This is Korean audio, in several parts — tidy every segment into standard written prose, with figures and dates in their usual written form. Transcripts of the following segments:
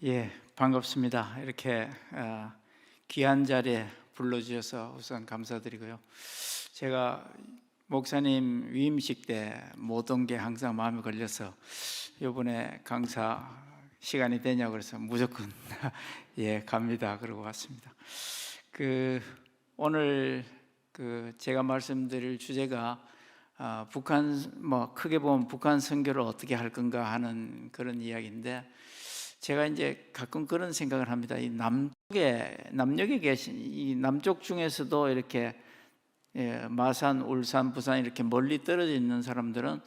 예, 반갑습니다. 이렇게 귀한 자리에 불러주셔서 우선 감사드리고요. 제가 목사님 위임식 때 못 온 게 항상 마음에 걸려서 이번에 강사 시간이 되냐고 그래서 무조건 예 갑니다 그러고 왔습니다. 오늘 제가 말씀드릴 주제가 북한 크게 보면 북한 선교를 어떻게 할 건가 하는 그런 이야기인데, 제가 이제 가끔 그런 생각을 합니다. 이 남쪽에 계신 이 남쪽 중에서도 이렇게 마산, 울산, 부산 이렇게 멀리 떨어져 있는 사람들은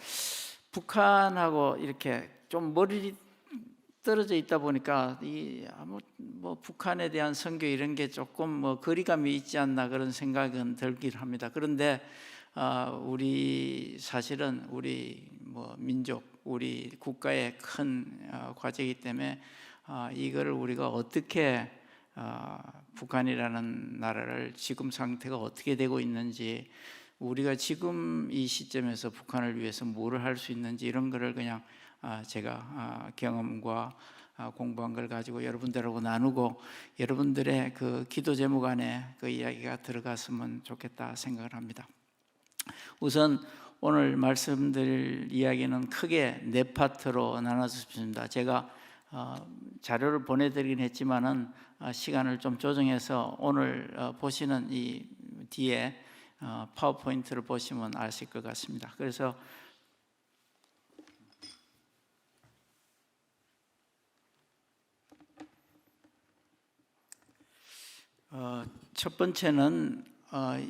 북한하고 이렇게 좀 멀리 떨어져 있다 보니까 북한에 대한 선교 이런 게 조금 거리감이 있지 않나 그런 생각은 들긴 합니다. 그런데 우리 사실은 우리 민족, 우리 국가의 큰 과제이기 때문에 이거를 우리가 어떻게 북한이라는 나라를 지금 상태가 어떻게 되고 있는지, 우리가 지금 이 시점에서 북한을 위해서 뭐를 할 수 있는지 이런 거를 그냥 제가 경험과 공부한 걸 가지고 여러분들하고 나누고 여러분들의 그 기도 제목 안에 그 이야기가 들어갔으면 좋겠다 생각을 합니다. 우선 오늘 말씀드릴 이야기는 크게 네 파트로 나눠졌습니다. 제가 자료를 보내드리긴 했지만은 시간을 좀 조정해서 오늘 보시는 이 뒤에 파워포인트를 보시면 아실 것 같습니다. 그래서 첫 번째는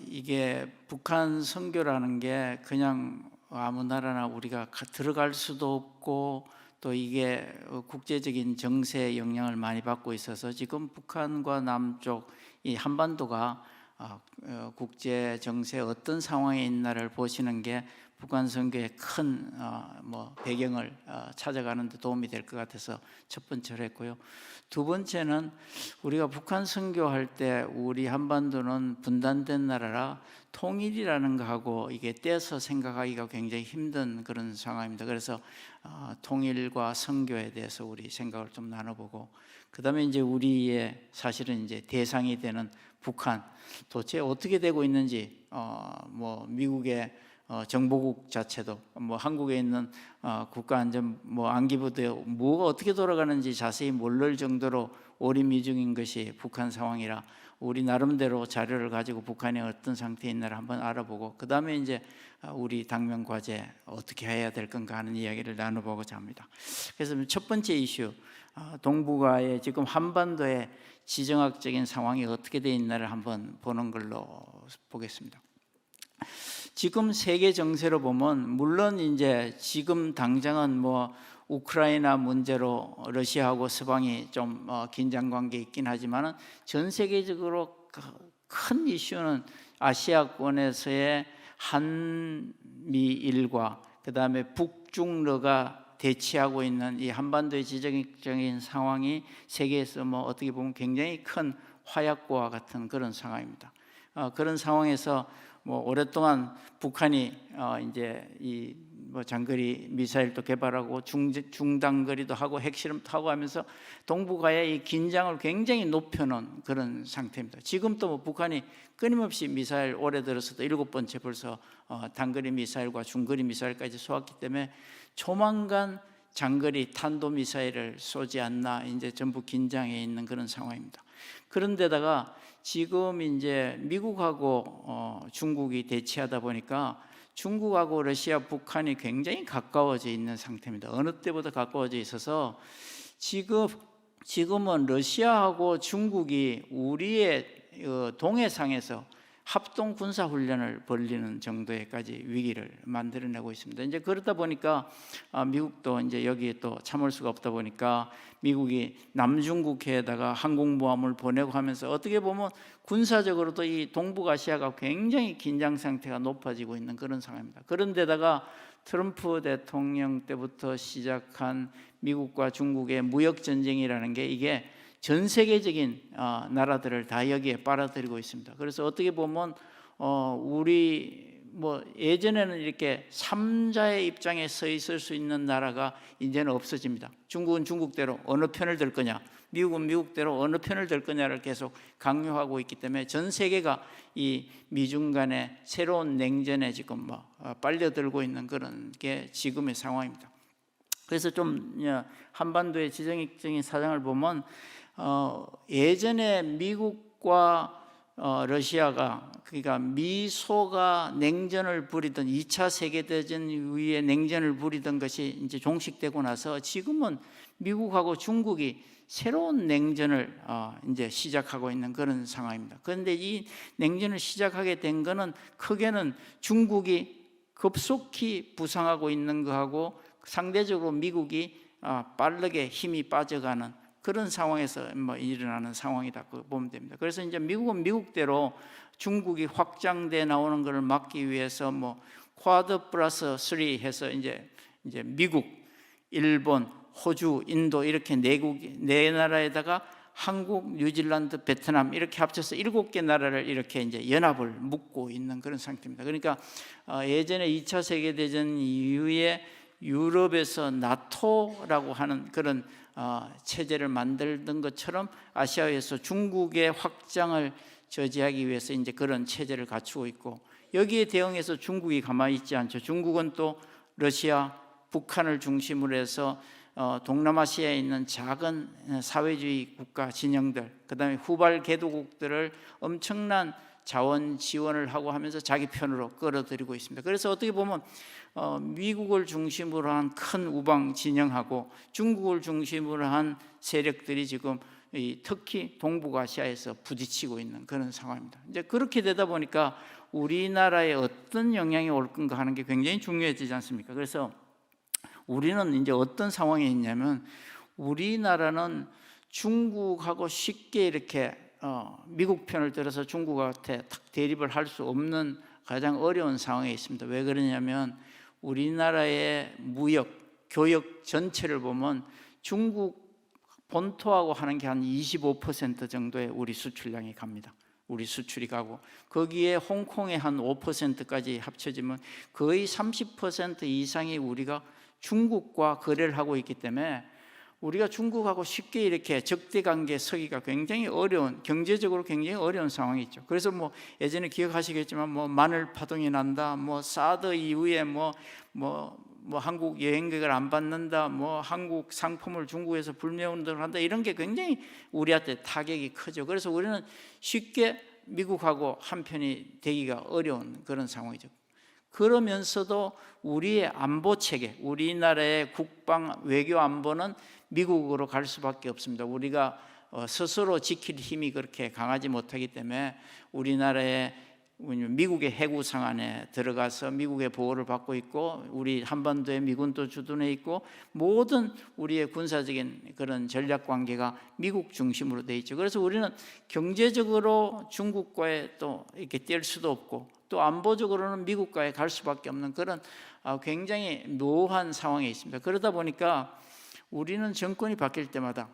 이게 북한 선교라는 게 그냥 아무 나라나 우리가 들어갈 수도 없고, 또 이게 국제적인 정세에 영향을 많이 받고 있어서 지금 북한과 남쪽 이 한반도가 국제 정세에 어떤 상황에 있나를 보시는 게 북한 선교의 큰 배경을 찾아가는 데 도움이 될 것 같아서 첫 번째로 했고요. 두 번째는 우리가 북한 선교할 때 우리 한반도는 분단된 나라라 통일이라는 거하고 이게 떼서 생각하기가 굉장히 힘든 그런 상황입니다. 그래서 통일과 선교에 대해서 우리 생각을 좀 나눠보고, 그 다음에 이제 우리의 사실은 이제 대상이 되는 북한 도대체 어떻게 되고 있는지, 미국의 정보국 자체도 한국에 있는 국가안전 안기부도 뭐가 어떻게 돌아가는지 자세히 모를 정도로 오리미중인 것이 북한 상황이라 우리 나름대로 자료를 가지고 북한이 어떤 상태에 있나를 한번 알아보고, 그 다음에 이제 우리 당면 과제 어떻게 해야 될 건가 하는 이야기를 나눠보고자 합니다. 그래서 첫 번째 이슈, 동북아의 지금 한반도의 지정학적인 상황이 어떻게 되어 있나를 한번 보는 걸로 보겠습니다. 지금 세계 정세로 보면 물론 이제 지금 당장은 우크라이나 문제로 러시아하고 서방이 좀 긴장 관계 있긴 하지만은 전 세계적으로 큰 이슈는 아시아권에서의 한미일과 그 다음에 북중러가 대치하고 있는 이 한반도의 지정학적인 상황이 세계에서 어떻게 보면 굉장히 큰 화약고와 같은 그런 상황입니다. 그런 상황에서 오랫동안 북한이 이제 이 장거리 미사일도 개발하고 중단거리도 하고 핵실험도 하고 하면서 동북아의 이 긴장을 굉장히 높여놓은 그런 상태입니다. 지금 또 북한이 끊임없이 미사일 올해 들어서도 7번째 벌써 단거리 미사일과 중거리 미사일까지 쏘았기 때문에 조만간 장거리 탄도미사일을 쏘지 않나 이제 전부 긴장해 있는 그런 상황입니다. 그런데다가 지금 이제 미국하고 중국이 대치하다 보니까 중국하고 러시아, 북한이 굉장히 가까워져 있는 상태입니다. 어느 때보다 가까워져 있어서 지금은 러시아하고 중국이 우리의 동해상에서 합동 군사 훈련을 벌리는 정도에까지 위기를 만들어내고 있습니다. 이제 그러다 보니까 미국도 이제 여기에 또 참을 수가 없다 보니까 미국이 남중국해에다가 항공모함을 보내고 하면서 어떻게 보면 군사적으로도 이 동북아시아가 굉장히 긴장 상태가 높아지고 있는 그런 상황입니다. 그런데다가 트럼프 대통령 때부터 시작한 미국과 중국의 무역 전쟁이라는 게 이게 전 세계적인 나라들을 다 여기에 빨아들이고 있습니다. 그래서 어떻게 보면 우리 뭐 예전에는 이렇게 3자의 입장에 서 있을 수 있는 나라가 이제는 없어집니다. 중국은 중국대로 어느 편을 들 거냐, 미국은 미국대로 어느 편을 들 거냐를 계속 강요하고 있기 때문에 전 세계가 이 미중 간의 새로운 냉전에 지금 빨려들고 있는 그런 게 지금의 상황입니다. 그래서 좀 한반도의 지정학적인 사정을 보면 예전에 미국과 러시아가, 그러니까 미소가 냉전을 부리던 2차 세계대전 이후에 냉전을 부리던 것이 이제 종식되고 나서 지금은 미국하고 중국이 새로운 냉전을 이제 시작하고 있는 그런 상황입니다. 그런데 이 냉전을 시작하게 된 것은 크게는 중국이 급속히 부상하고 있는 것하고 상대적으로 미국이 빠르게 힘이 빠져가는 그런 상황에서 일어나는 상황이다 보면 됩니다. 그래서 이제 미국은 미국대로 중국이 확장돼 나오는 것을 막기 위해서 쿼드 플러스 3 해서 이제 미국, 일본, 호주, 인도 이렇게 네 나라에다가 한국, 뉴질랜드, 베트남 이렇게 합쳐서 7개 나라를 이렇게 이제 연합을 묶고 있는 그런 상태입니다. 그러니까 예전에 2차 세계 대전 이후에 유럽에서 나토라고 하는 그런 체제를 만들던 것처럼 아시아에서 중국의 확장을 저지하기 위해서 이제 그런 체제를 갖추고 있고, 여기에 대응해서 중국이 가만히 있지 않죠. 중국은 또 러시아, 북한을 중심으로 해서 동남아시아에 있는 작은 사회주의 국가 진영들, 그다음에 후발 개도국들을 엄청난 자원 지원을 하고 하면서 자기 편으로 끌어들이고 있습니다. 그래서 어떻게 보면 미국을 중심으로 한 큰 우방 진영하고 중국을 중심으로 한 세력들이 지금 특히 동북아시아에서 부딪히고 있는 그런 상황입니다. 이제 그렇게 되다 보니까 우리나라에 어떤 영향이 올 건가 하는 게 굉장히 중요해지지 않습니까? 그래서 우리는 이제 어떤 상황에 있냐면, 우리나라는 중국하고 쉽게 이렇게 미국 편을 들어서 중국한테 대립을 할 수 없는 가장 어려운 상황에 있습니다. 왜 그러냐면 우리나라의 무역, 교역 전체를 보면 중국 본토하고 하는 게 한 25% 정도의 우리 수출량이 갑니다. 우리 수출이 가고, 거기에 홍콩의 한 5%까지 합쳐지면 거의 30% 이상이 우리가 중국과 거래를 하고 있기 때문에 우리가 중국하고 쉽게 이렇게 적대 관계에 서기가 굉장히 어려운, 경제적으로 굉장히 어려운 상황이 있죠. 그래서 예전에 기억하시겠지만 마늘 파동이 난다, 사드 이후에 한국 여행객을 안 받는다, 한국 상품을 중국에서 불매운동을 한다, 이런 게 굉장히 우리한테 타격이 크죠. 그래서 우리는 쉽게 미국하고 한편이 되기가 어려운 그런 상황이죠. 그러면서도 우리의 안보 체계, 우리나라의 국방 외교 안보는 미국으로 갈 수밖에 없습니다. 우리가 스스로 지킬 힘이 그렇게 강하지 못하기 때문에 우리나라의 미국의 해구상 안에 들어가서 미국의 보호를 받고 있고, 우리 한반도에 미군도 주둔해 있고, 모든 우리의 군사적인 그런 전략 관계가 미국 중심으로 돼 있죠. 그래서 우리는 경제적으로 중국과의 또 이렇게 뛸 수도 없고, 또 안보적으로는 미국과에 갈 수밖에 없는 그런 굉장히 묘한 상황에 있습니다. 그러다 보니까 우리는 정권이 바뀔 때마다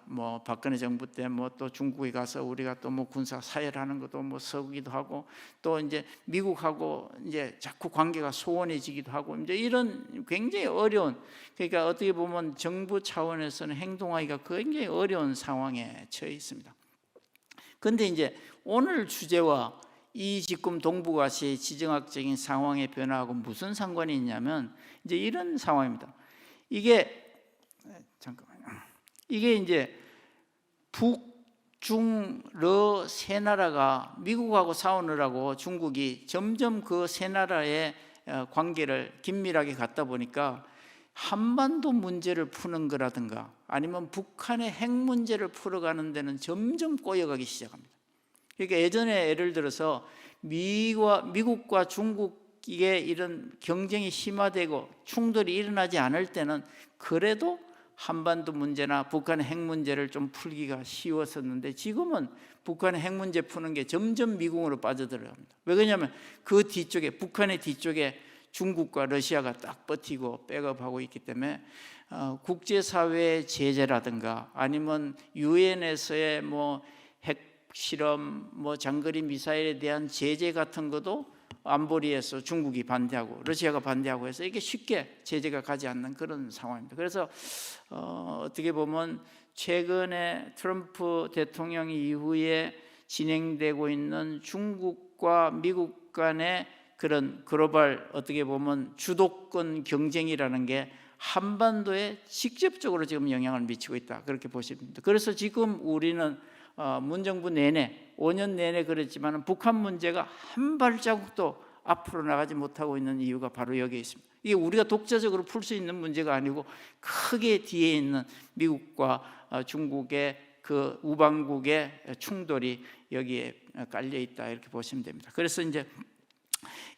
박근혜 정부 때 또 중국에 가서 우리가 또 군사 사열하는 것도 서기도 하고, 또 이제 미국하고 이제 자꾸 관계가 소원해지기도 하고, 이제 이런 굉장히 어려운, 그러니까 어떻게 보면 정부 차원에서는 행동하기가 굉장히 어려운 상황에 처해 있습니다. 그런데 이제 오늘 주제와 이 지금 동북아시아의 지정학적인 상황의 변화하고 무슨 상관이 있냐면, 이제 이런 상황입니다. 이게 이제 북, 중, 러 세 나라가 미국하고 싸우느라고 중국이 점점 그 세 나라의 관계를 긴밀하게 갖다 보니까 한반도 문제를 푸는 거라든가 아니면 북한의 핵 문제를 풀어가는 데는 점점 꼬여가기 시작합니다. 그러니까 예전에 예를 들어서 미국과 중국의 이런 경쟁이 심화되고 충돌이 일어나지 않을 때는 그래도 한반도 문제나 북한의 핵 문제를 좀 풀기가 쉬웠었는데, 지금은 북한의 핵 문제 푸는 게 점점 미국으로 빠져들어갑니다. 왜 그러냐면 그 뒤쪽에, 북한의 뒤쪽에 중국과 러시아가 딱 버티고 백업하고 있기 때문에 국제사회의 제재라든가 아니면 유엔에서의 핵 실험, 장거리 미사일에 대한 제재 같은 것도 안보리에서 중국이 반대하고 러시아가 반대하고 해서 이게 쉽게 제재가 가지 않는 그런 상황입니다. 그래서 어떻게 보면 최근에 트럼프 대통령 이후에 진행되고 있는 중국과 미국 간의 그런 글로벌 어떻게 보면 주도권 경쟁이라는 게 한반도에 직접적으로 지금 영향을 미치고 있다, 그렇게 보시면 됩니다. 그래서 지금 우리는 문정부 내내 5년 내내 그랬지만 북한 문제가 한 발자국도 앞으로 나가지 못하고 있는 이유가 바로 여기에 있습니다. 이게 우리가 독자적으로 풀 수 있는 문제가 아니고 크게 뒤에 있는 미국과 중국의 그 우방국의 충돌이 여기에 깔려 있다, 이렇게 보시면 됩니다. 그래서 이제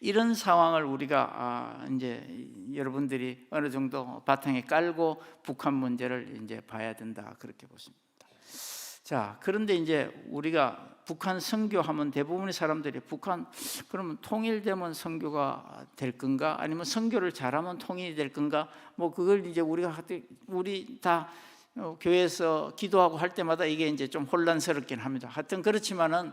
이런 상황을 우리가 이제 여러분들이 어느 정도 바탕에 깔고 북한 문제를 이제 봐야 된다, 그렇게 보십니다. 자, 그런데 이제 우리가 북한 선교하면 대부분의 사람들이 북한 그러면 통일되면 선교가 될 건가, 아니면 선교를 잘하면 통일이 될 건가, 뭐 그걸 이제 우리 다 교회에서 기도하고 할 때마다 이게 이제 좀 혼란스럽긴 합니다. 하여튼 그렇지만은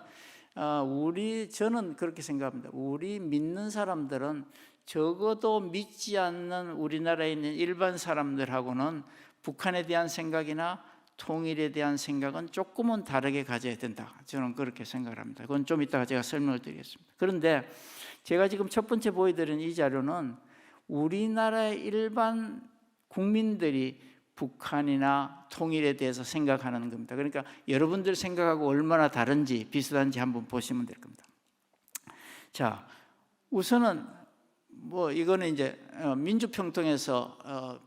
저는 그렇게 생각합니다. 우리 믿는 사람들은 적어도 믿지 않는 우리나라에 있는 일반 사람들하고는 북한에 대한 생각이나 통일에 대한 생각은 조금은 다르게 가져야 된다, 저는 그렇게 생각을 합니다. 그건 좀 이따가 제가 설명을 드리겠습니다. 그런데 제가 지금 첫 번째 보여드린 이 자료는 우리나라의 일반 국민들이 북한이나 통일에 대해서 생각하는 겁니다. 그러니까 여러분들 생각하고 얼마나 다른지 비슷한지 한번 보시면 될 겁니다. 자, 우선은 이거는 이제 민주평통에서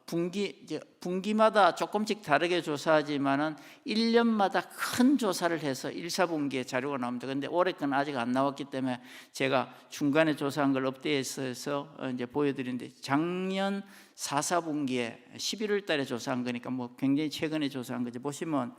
분기마다 조금씩 다르게 조사하지만은 1년마다 큰 조사를 해서 1, 4분기에 자료가 나옵니다. 그런데 올해 건 아직 안 나왔기 때문에 제가 중간에 조사한 걸 업데이트해서 이제 보여드리는데, 작년 4, 4분기에 11월 달에 조사한 거니까 굉장히 최근에 조사한 거죠. 보시면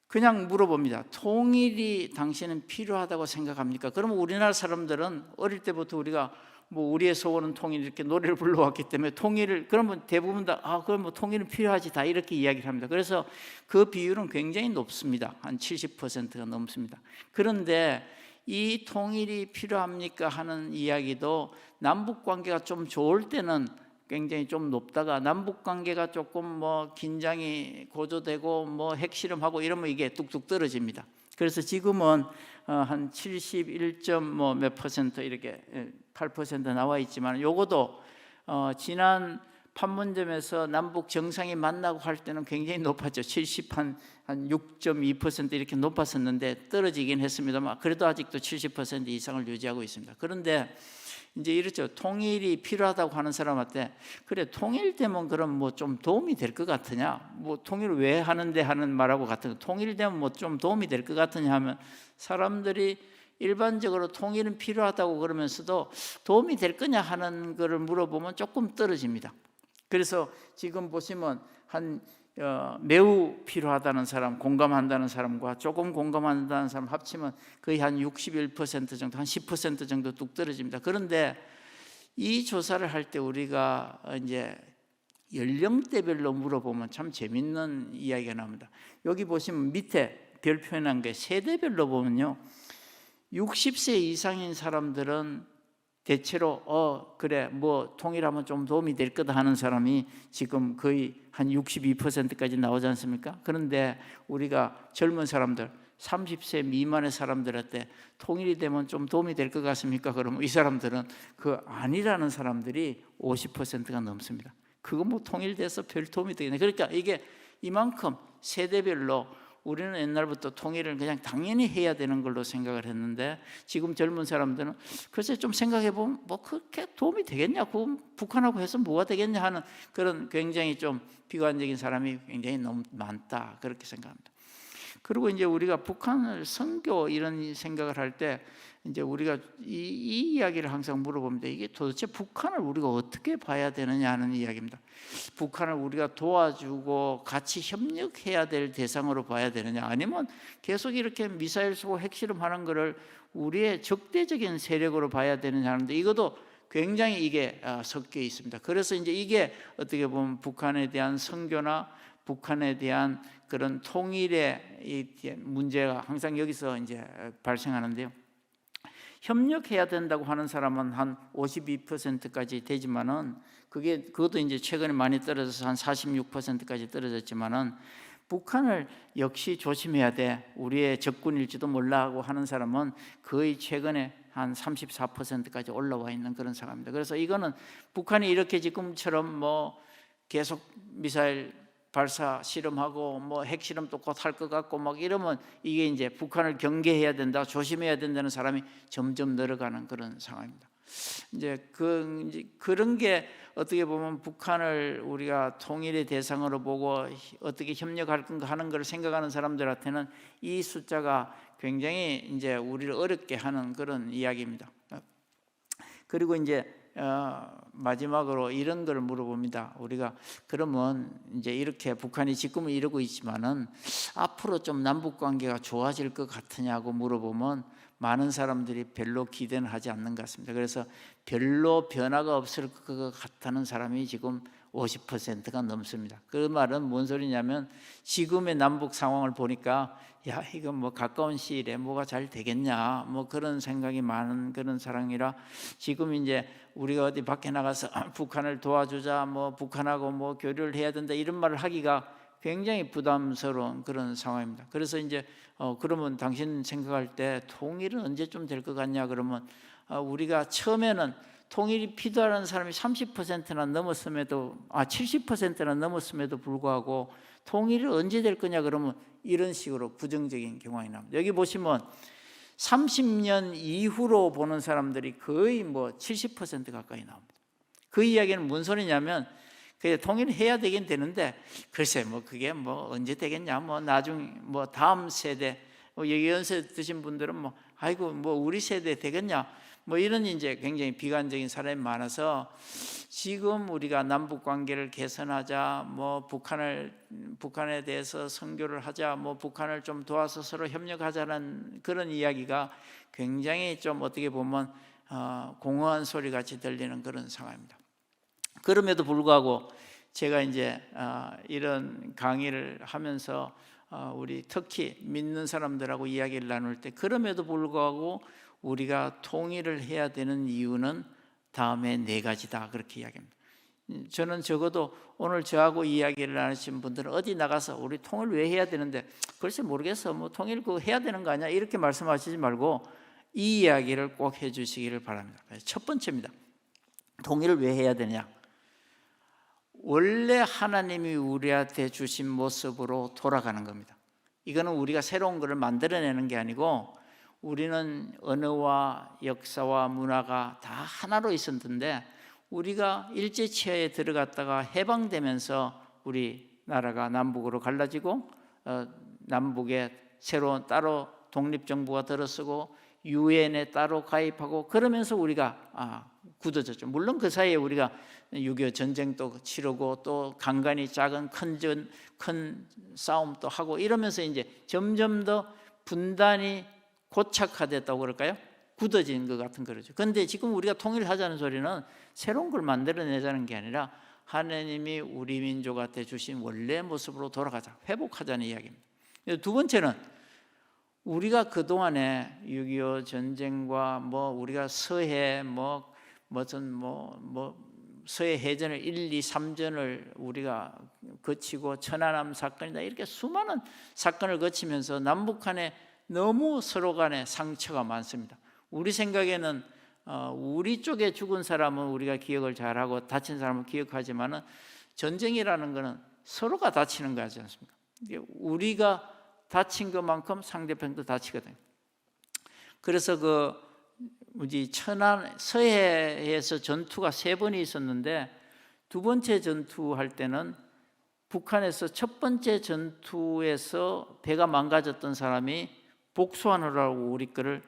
그냥 물어봅니다. 통일이 당신은 필요하다고 생각합니까? 그러면 우리나라 사람들은 어릴 때부터 우리가 우리의 소원은 통일, 이렇게 노래를 불러왔기 때문에 통일을, 그러면 대부분 다 그럼 통일은 필요하지, 다 이렇게 이야기를 합니다. 그래서 그 비율은 굉장히 높습니다. 한 70%가 넘습니다. 그런데 이 통일이 필요합니까 하는 이야기도 남북 관계가 좀 좋을 때는 굉장히 좀 높다가, 남북 관계가 조금 긴장이 고조되고 핵실험하고 이러면 이게 뚝뚝 떨어집니다. 그래서 지금은 한 71점 몇 퍼센트, 이렇게 8% 나와 있지만, 요것도 지난 판문점에서 남북 정상이 만나고 할 때는 굉장히 높았죠. 70한 6.2% 이렇게 높았었는데 떨어지긴 했습니다만, 그래도 아직도 70% 이상을 유지하고 있습니다. 그런데 이제 이렇죠. 통일이 필요하다고 하는 사람한테, 그래 통일되면 그럼 좀 도움이 될 것 같으냐, 통일을 왜 하는데 하는 말하고 같은 거, 통일되면 좀 도움이 될 것 같으냐 하면, 사람들이 일반적으로 통일은 필요하다고 그러면서도 도움이 될 거냐 하는 거를 물어보면 조금 떨어집니다. 그래서 지금 보시면 매우 필요하다는 사람, 공감한다는 사람과 조금 공감한다는 사람 합치면 거의 한 61% 정도, 한 10% 정도 뚝 떨어집니다. 그런데 이 조사를 할 때 우리가 이제 연령대별로 물어보면 참 재밌는 이야기가 나옵니다. 여기 보시면 밑에 별 표현한 게 세대별로 보면요, 60세 이상인 사람들은 대체로 그래 통일하면 좀 도움이 될 거다 하는 사람이 지금 거의 한 62%까지 나오지 않습니까? 그런데 우리가 젊은 사람들, 30세 미만의 사람들한테 통일이 되면 좀 도움이 될 것 같습니까? 그러면 이 사람들은 아니라는 사람들이 50%가 넘습니다. 그거 통일돼서 별 도움이 되겠네. 그러니까 이게 이만큼 세대별로 우리는 옛날부터 통일을 그냥 당연히 해야 되는 걸로 생각을 했는데, 지금 젊은 사람들은 글쎄 좀 생각해보면 그렇게 도움이 되겠냐, 북한하고 해서 뭐가 되겠냐 하는 그런 굉장히 좀 비관적인 사람이 굉장히 너무 많다, 그렇게 생각합니다. 그리고 이제 우리가 북한을 선교 이런 생각을 할 때 이제 우리가 이 이야기를 항상 물어봅니다. 이게 도대체 북한을 우리가 어떻게 봐야 되느냐 하는 이야기입니다. 북한을 우리가 도와주고 같이 협력해야 될 대상으로 봐야 되느냐, 아니면 계속 이렇게 미사일 쏘고 핵실험하는 것을 우리의 적대적인 세력으로 봐야 되느냐 하는데, 이것도 굉장히 이게 섞여 있습니다. 그래서 이제 이게 어떻게 보면 북한에 대한 선교나 북한에 대한 그런 통일의 이 문제가 항상 여기서 이제 발생하는데요. 협력해야 된다고 하는 사람은 한 52%까지 되지만은 그것도 이제 최근에 많이 떨어져서 한 46%까지 떨어졌지만은 북한을 역시 조심해야 돼, 우리의 적군일지도 몰라 하고 하는 사람은 거의 최근에 한 34%까지 올라와 있는 그런 상황입니다. 그래서 이거는 북한이 이렇게 지금처럼 뭐 계속 미사일 발사 실험하고 뭐 핵실험 또 곧 할 것 같고 막 이러면 이게 이제 북한을 경계해야 된다, 조심해야 된다는 사람이 점점 늘어가는 그런 상황입니다. 이제 그런 게 어떻게 보면 북한을 우리가 통일의 대상으로 보고 어떻게 협력할 건가 하는 걸 생각하는 사람들한테는 이 숫자가 굉장히 이제 우리를 어렵게 하는 그런 이야기입니다. 그리고 이제 마지막으로 이런 걸 물어봅니다. 우리가 그러면 이제 이렇게 북한이 지금은 이러고 있지만은 앞으로 좀 남북 관계가 좋아질 것 같으냐고 물어보면 많은 사람들이 별로 기대는 하지 않는 것 같습니다. 그래서 별로 변화가 없을 것 같다는 사람이 지금 50%가 넘습니다. 그 말은 뭔 소리냐면 지금의 남북 상황을 보니까 야, 이거 뭐 가까운 시일에 뭐가 잘 되겠냐, 뭐 그런 생각이 많은 그런 사람이라 지금 이제 우리가 어디 밖에 나가서 북한을 도와주자, 뭐 북한하고 뭐 교류를 해야 된다 이런 말을 하기가 굉장히 부담스러운 그런 상황입니다. 그래서 이제 그러면 당신 생각할 때 통일은 언제쯤 될 것 같냐 그러면 우리가 처음에는 통일이 필요한 사람이 30%나 넘었음에도 70%나 넘었음에도 불구하고 통일이 언제 될 거냐 그러면 이런 식으로 부정적인 경향이 나옵니다. 여기 보시면 30년 이후로 보는 사람들이 거의 뭐 70% 가까이 나옵니다. 그 이야기는 무슨 소리냐면 그게 통일해야 되긴 되는데 글쎄 뭐 그게 뭐 언제 되겠냐, 뭐 나중 뭐 다음 세대, 여기 연세 드신 분들은 뭐 아이고 뭐 우리 세대 되겠냐, 뭐 이런 이제 굉장히 비관적인 사람이 많아서 지금 우리가 남북 관계를 개선하자, 뭐 북한에 대해서 선교를 하자, 뭐 북한을 좀 도와서 서로 협력하자는 그런 이야기가 굉장히 좀 어떻게 보면 공허한 소리 같이 들리는 그런 상황입니다. 그럼에도 불구하고 제가 이제 이런 강의를 하면서 우리 특히 믿는 사람들하고 이야기를 나눌 때 그럼에도 불구하고 우리가 통일을 해야 되는 이유는 다음에 4가지다 그렇게 이야기합니다. 저는 적어도 오늘 저하고 이야기를 나누신 분들은 어디 나가서 우리 통일 왜 해야 되는데 글쎄 모르겠어, 뭐 통일 그거 해야 되는 거 아니야 이렇게 말씀하시지 말고 이 이야기를 꼭 해주시기를 바랍니다. 첫 번째입니다. 통일을 왜 해야 되냐? 원래 하나님이 우리한테 주신 모습으로 돌아가는 겁니다. 이거는 우리가 새로운 것을 만들어내는 게 아니고 우리는 언어와 역사와 문화가 다 하나로 있었는데 우리가 일제치하에 들어갔다가 해방되면서 우리 나라가 남북으로 갈라지고 남북에 새로운 따로 독립정부가 들어서고 유엔에 따로 가입하고 그러면서 우리가 굳어졌죠. 물론 그 사이에 우리가 6.25 전쟁도 치르고 또 간간히 작은 큰 싸움도 하고 이러면서 이제 점점 더 분단이 고착화됐다고 그럴까요? 굳어진 것 같은 거죠. 그런데 지금 우리가 통일하자는 소리는 새로운 걸 만들어내자는 게 아니라 하나님이 우리 민족한테 주신 원래 모습으로 돌아가자, 회복하자는 이야기입니다. 두 번째는 우리가 그동안에 6.25 전쟁과 뭐 우리가 서해 서해 해전을 1, 2, 3전을 우리가 거치고 천안함 사건이다 이렇게 수많은 사건을 거치면서 남북한에 너무 서로 간에 상처가 많습니다. 우리 생각에는 우리 쪽에 죽은 사람은 우리가 기억을 잘하고 다친 사람은 기억하지만은 전쟁이라는 것은 서로가 다치는 거지 않습니까? 우리가 다친 것만큼 상대편도 다치거든요. 그래서 천안 서해에서 전투가 3번이 있었는데 두 번째 전투할 때는 북한에서 첫 번째 전투에서 배가 망가졌던 사람이 복수하느라고 우리 거를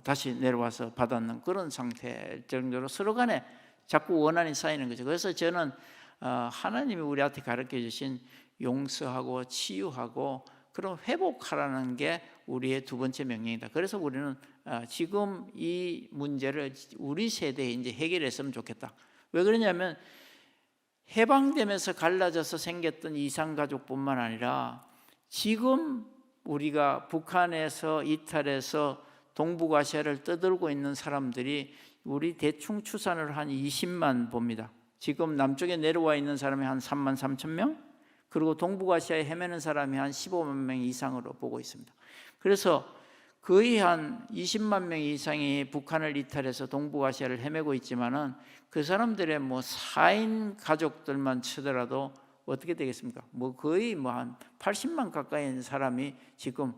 다시 내려와서 받았는 그런 상태일 정도로 서로 간에 자꾸 원한이 쌓이는 거죠. 그래서 저는 하나님이 우리한테 가르쳐 주신 용서하고 치유하고 그런 회복하라는 게 우리의 두 번째 명령이다. 그래서 우리는 지금 이 문제를 우리 세대에 이제 해결했으면 좋겠다. 왜 그러냐면 해방되면서 갈라져서 생겼던 이산가족뿐만 아니라 지금 우리가 북한에서 이탈해서 동북아시아를 떠들고 있는 사람들이 우리 대충 추산을 한 20만 봅니다. 지금 남쪽에 내려와 있는 사람이 한 3만 3천 명, 그리고 동북아시아에 헤매는 사람이 한 15만 명 이상으로 보고 있습니다. 그래서 거의 한 20만 명 이상이 북한을 이탈해서 동북아시아를 헤매고 있지만은 그 사람들의 뭐 4인 가족들만 치더라도 어떻게 되겠습니까? 뭐 거의 뭐 한 80만 가까이 있는 사람이 지금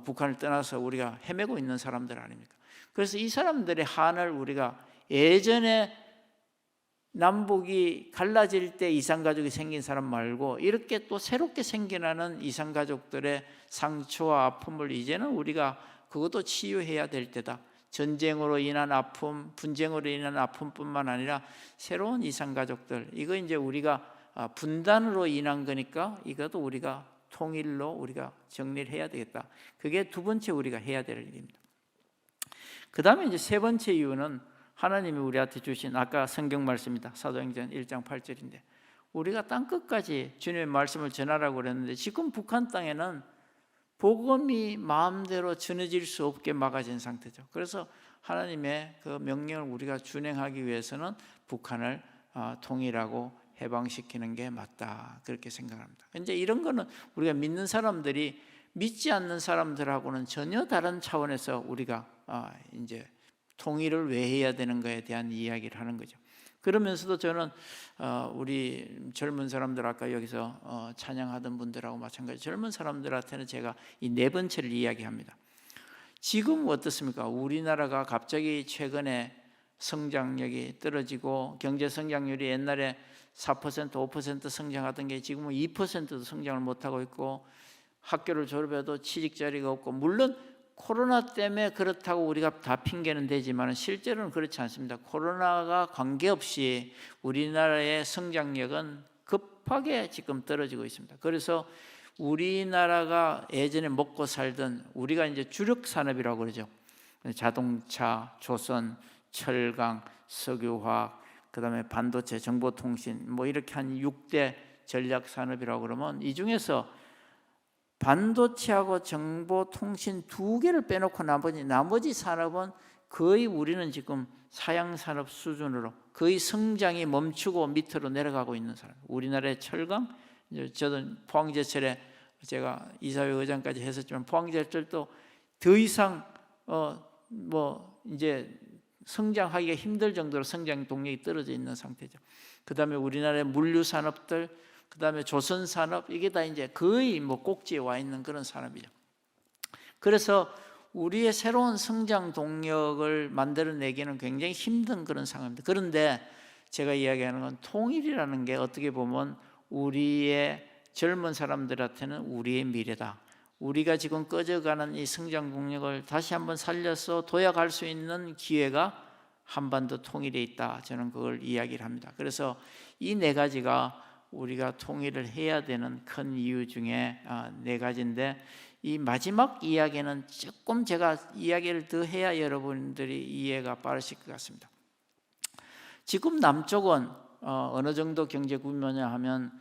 북한을 떠나서 우리가 헤매고 있는 사람들 아닙니까? 그래서 이 사람들의 한을 우리가 예전에 남북이 갈라질 때 이산가족이 생긴 사람 말고 이렇게 또 새롭게 생겨나는 이산가족들의 상처와 아픔을 이제는 우리가 그것도 치유해야 될 때다. 전쟁으로 인한 아픔, 분쟁으로 인한 아픔뿐만 아니라 새로운 이산가족들, 이거 이제 우리가 분단으로 인한 거니까 이것도 우리가 통일로 우리가 정리를 해야 되겠다. 그게 두 번째 우리가 해야 될 일입니다. 그 다음에 이제 세 번째 이유는 하나님이 우리한테 주신 아까 성경 말씀입니다. 사도행전 1장 8절인데 우리가 땅끝까지 주님의 말씀을 전하라고 그랬는데 지금 북한 땅에는 복음이 마음대로 전해질 수 없게 막아진 상태죠. 그래서 하나님의 그 명령을 우리가 준행하기 위해서는 북한을 통일하고 해방시키는 게 맞다, 그렇게 생각합니다. 이제 이런 거는 우리가 믿는 사람들이 믿지 않는 사람들하고는 전혀 다른 차원에서 우리가 이제 통일을 왜 해야 되는 거에 대한 이야기를 하는 거죠. 그러면서도 저는 우리 젊은 사람들, 아까 여기서 찬양하던 분들하고 마찬가지 젊은 사람들한테는 제가 이 네 번째를 이야기합니다. 지금 어떻습니까? 우리나라가 갑자기 최근에 성장력이 떨어지고 경제 성장률이 옛날에 4%, 5% 성장하던 게 지금은 2%도 성장을 못하고 있고 학교를 졸업해도 취직 자리가 없고, 물론 코로나 때문에 그렇다고 우리가 다 핑계는 되지만 실제로는 그렇지 않습니다. 코로나가 관계없이 우리나라의 성장력은 급하게 지금 떨어지고 있습니다. 그래서 우리나라가 예전에 먹고 살던, 우리가 이제 주력 산업이라고 그러죠. 자동차, 조선, 철강, 석유화학, 그다음에 반도체, 정보통신, 뭐 이렇게 한 6대 전략 산업이라고 그러면 이 중에서 반도체하고 정보통신 두 개를 빼놓고 나머지 산업은 거의 우리는 지금 사양산업 수준으로 거의 성장이 멈추고 밑으로 내려가고 있는 사람. 우리나라의 철강, 저도 포항제철에 제가 이사회 의장까지 했었지만 포항제철도 더 이상 뭐 이제 성장하기가 힘들 정도로 성장 동력이 떨어져 있는 상태죠. 그 다음에 우리나라의 물류 산업들, 그 다음에 조선 산업, 이게 다 이제 거의 뭐 꼭지에 와 있는 그런 산업이죠. 그래서 우리의 새로운 성장 동력을 만들어내기는 굉장히 힘든 그런 상황입니다. 그런데 제가 이야기하는 건 통일이라는 게 어떻게 보면 우리의 젊은 사람들한테는 우리의 미래다. 우리가 지금 꺼져가는 이 성장 동력을 다시 한번 살려서 도약할 수 있는 기회가 한반도 통일에 있다. 저는 그걸 이야기를 합니다. 그래서 이 네 가지가 우리가 통일을 해야 되는 큰 이유 중에 네 가지인데, 이 마지막 이야기는 조금 제가 이야기를 더 해야 여러분들이 이해가 빠르실 것 같습니다. 지금 남쪽은 어느 정도 경제 규모냐 하면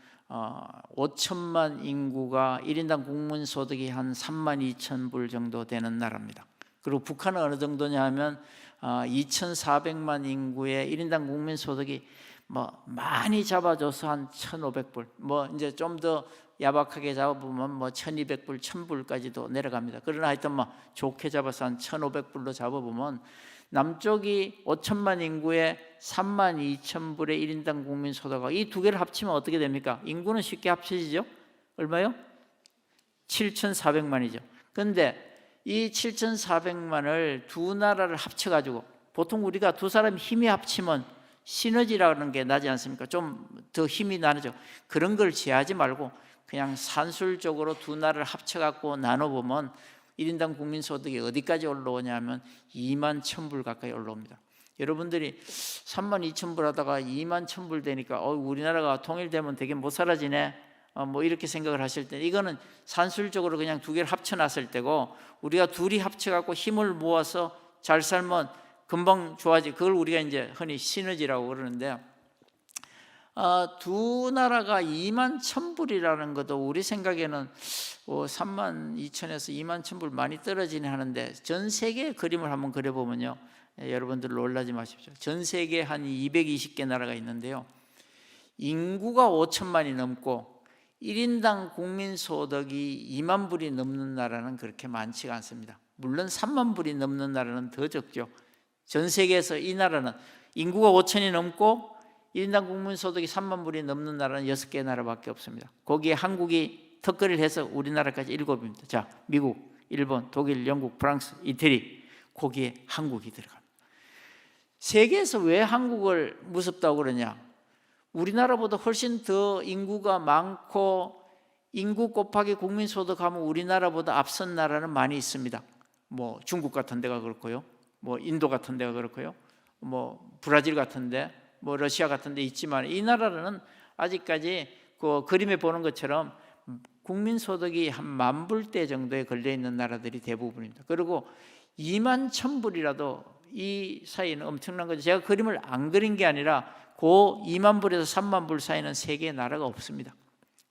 5천만 인구가 1인당 국민소득이 한 3만 2천 불 정도 되는 나라입니다. 그리고 북한은 어느 정도냐 하면 2,400만 인구의 1인당 국민소득이 뭐 많이 잡아줘서 한 1,500불, 뭐 이제 좀 더 야박하게 잡아보면 뭐 1,200불, 1,000불까지도 내려갑니다. 그러나 하여튼 뭐 좋게 잡아서 한 1,500불로 잡아보면 남쪽이 5천만 인구에 3만 2천 불의 1인당 국민소득, 이 두 개를 합치면 어떻게 됩니까? 인구는 쉽게 합쳐지죠? 얼마요? 7,400만이죠. 그런데 이 7,400만을 두 나라를 합쳐가지고, 보통 우리가 두 사람 힘이 합치면 시너지라는 게 나지 않습니까? 좀 더 힘이 나죠. 그런 걸 제하지 말고 그냥 산술적으로 두 나라를 합쳐갖고 나눠보면 1인당 국민소득이 어디까지 올라오냐면 2만 1,000불 가까이 올라옵니다. 여러분들이 3만 2천 불 하다가 2만 1,000불 되니까 우리나라가 통일되면 되게 못 살아지네, 뭐 이렇게 생각을 하실 때, 이거는 산술적으로 그냥 두 개를 합쳐놨을 때고, 우리가 둘이 합쳐갖고 힘을 모아서 잘 살면 금방 좋아지. 그걸 우리가 이제 흔히 시너지라고 그러는데, 두 나라가 2만 1,000불이라는 것도 우리 생각에는 3만 2천에서 2만 1,000불 많이 떨어지긴 하는데, 전 세계의 그림을 한번 그려보면요, 여러분들 놀라지 마십시오. 전 세계에 한 220개 나라가 있는데요, 인구가 5천만이 넘고 1인당 국민소득이 2만 불이 넘는 나라는 그렇게 많지가 않습니다. 물론 3만 불이 넘는 나라는 더 적죠. 전 세계에서 이 나라는 인구가 5천이 넘고 1인당 국민소득이 3만 불이 넘는 나라는 6개 나라밖에 없습니다. 거기에 한국이 턱걸이를 해서 우리나라까지 7입니다. 자, 미국, 일본, 독일, 영국, 프랑스, 이태리, 거기에 한국이 들어갑니다. 세계에서 왜 한국을 무섭다고 그러냐? 우리나라보다 훨씬 더 인구가 많고 인구 곱하기 국민소득 하면 우리나라보다 앞선 나라는 많이 있습니다. 뭐 중국 같은 데가 그렇고요, 뭐 인도 같은 데가 그렇고요, 뭐 브라질 같은 데, 뭐 러시아 같은 데 있지만, 이 나라는 아직까지 그 그림에 보는 것처럼 국민소득이 한 10,000불대 정도에 걸려있는 나라들이 대부분입니다. 그리고 2만 1,000불이라도 이 사이는 엄청난 거죠. 제가 그림을 안 그린 게 아니라 그 2만 불에서 3만 불 사이는 세 개의 나라가 없습니다.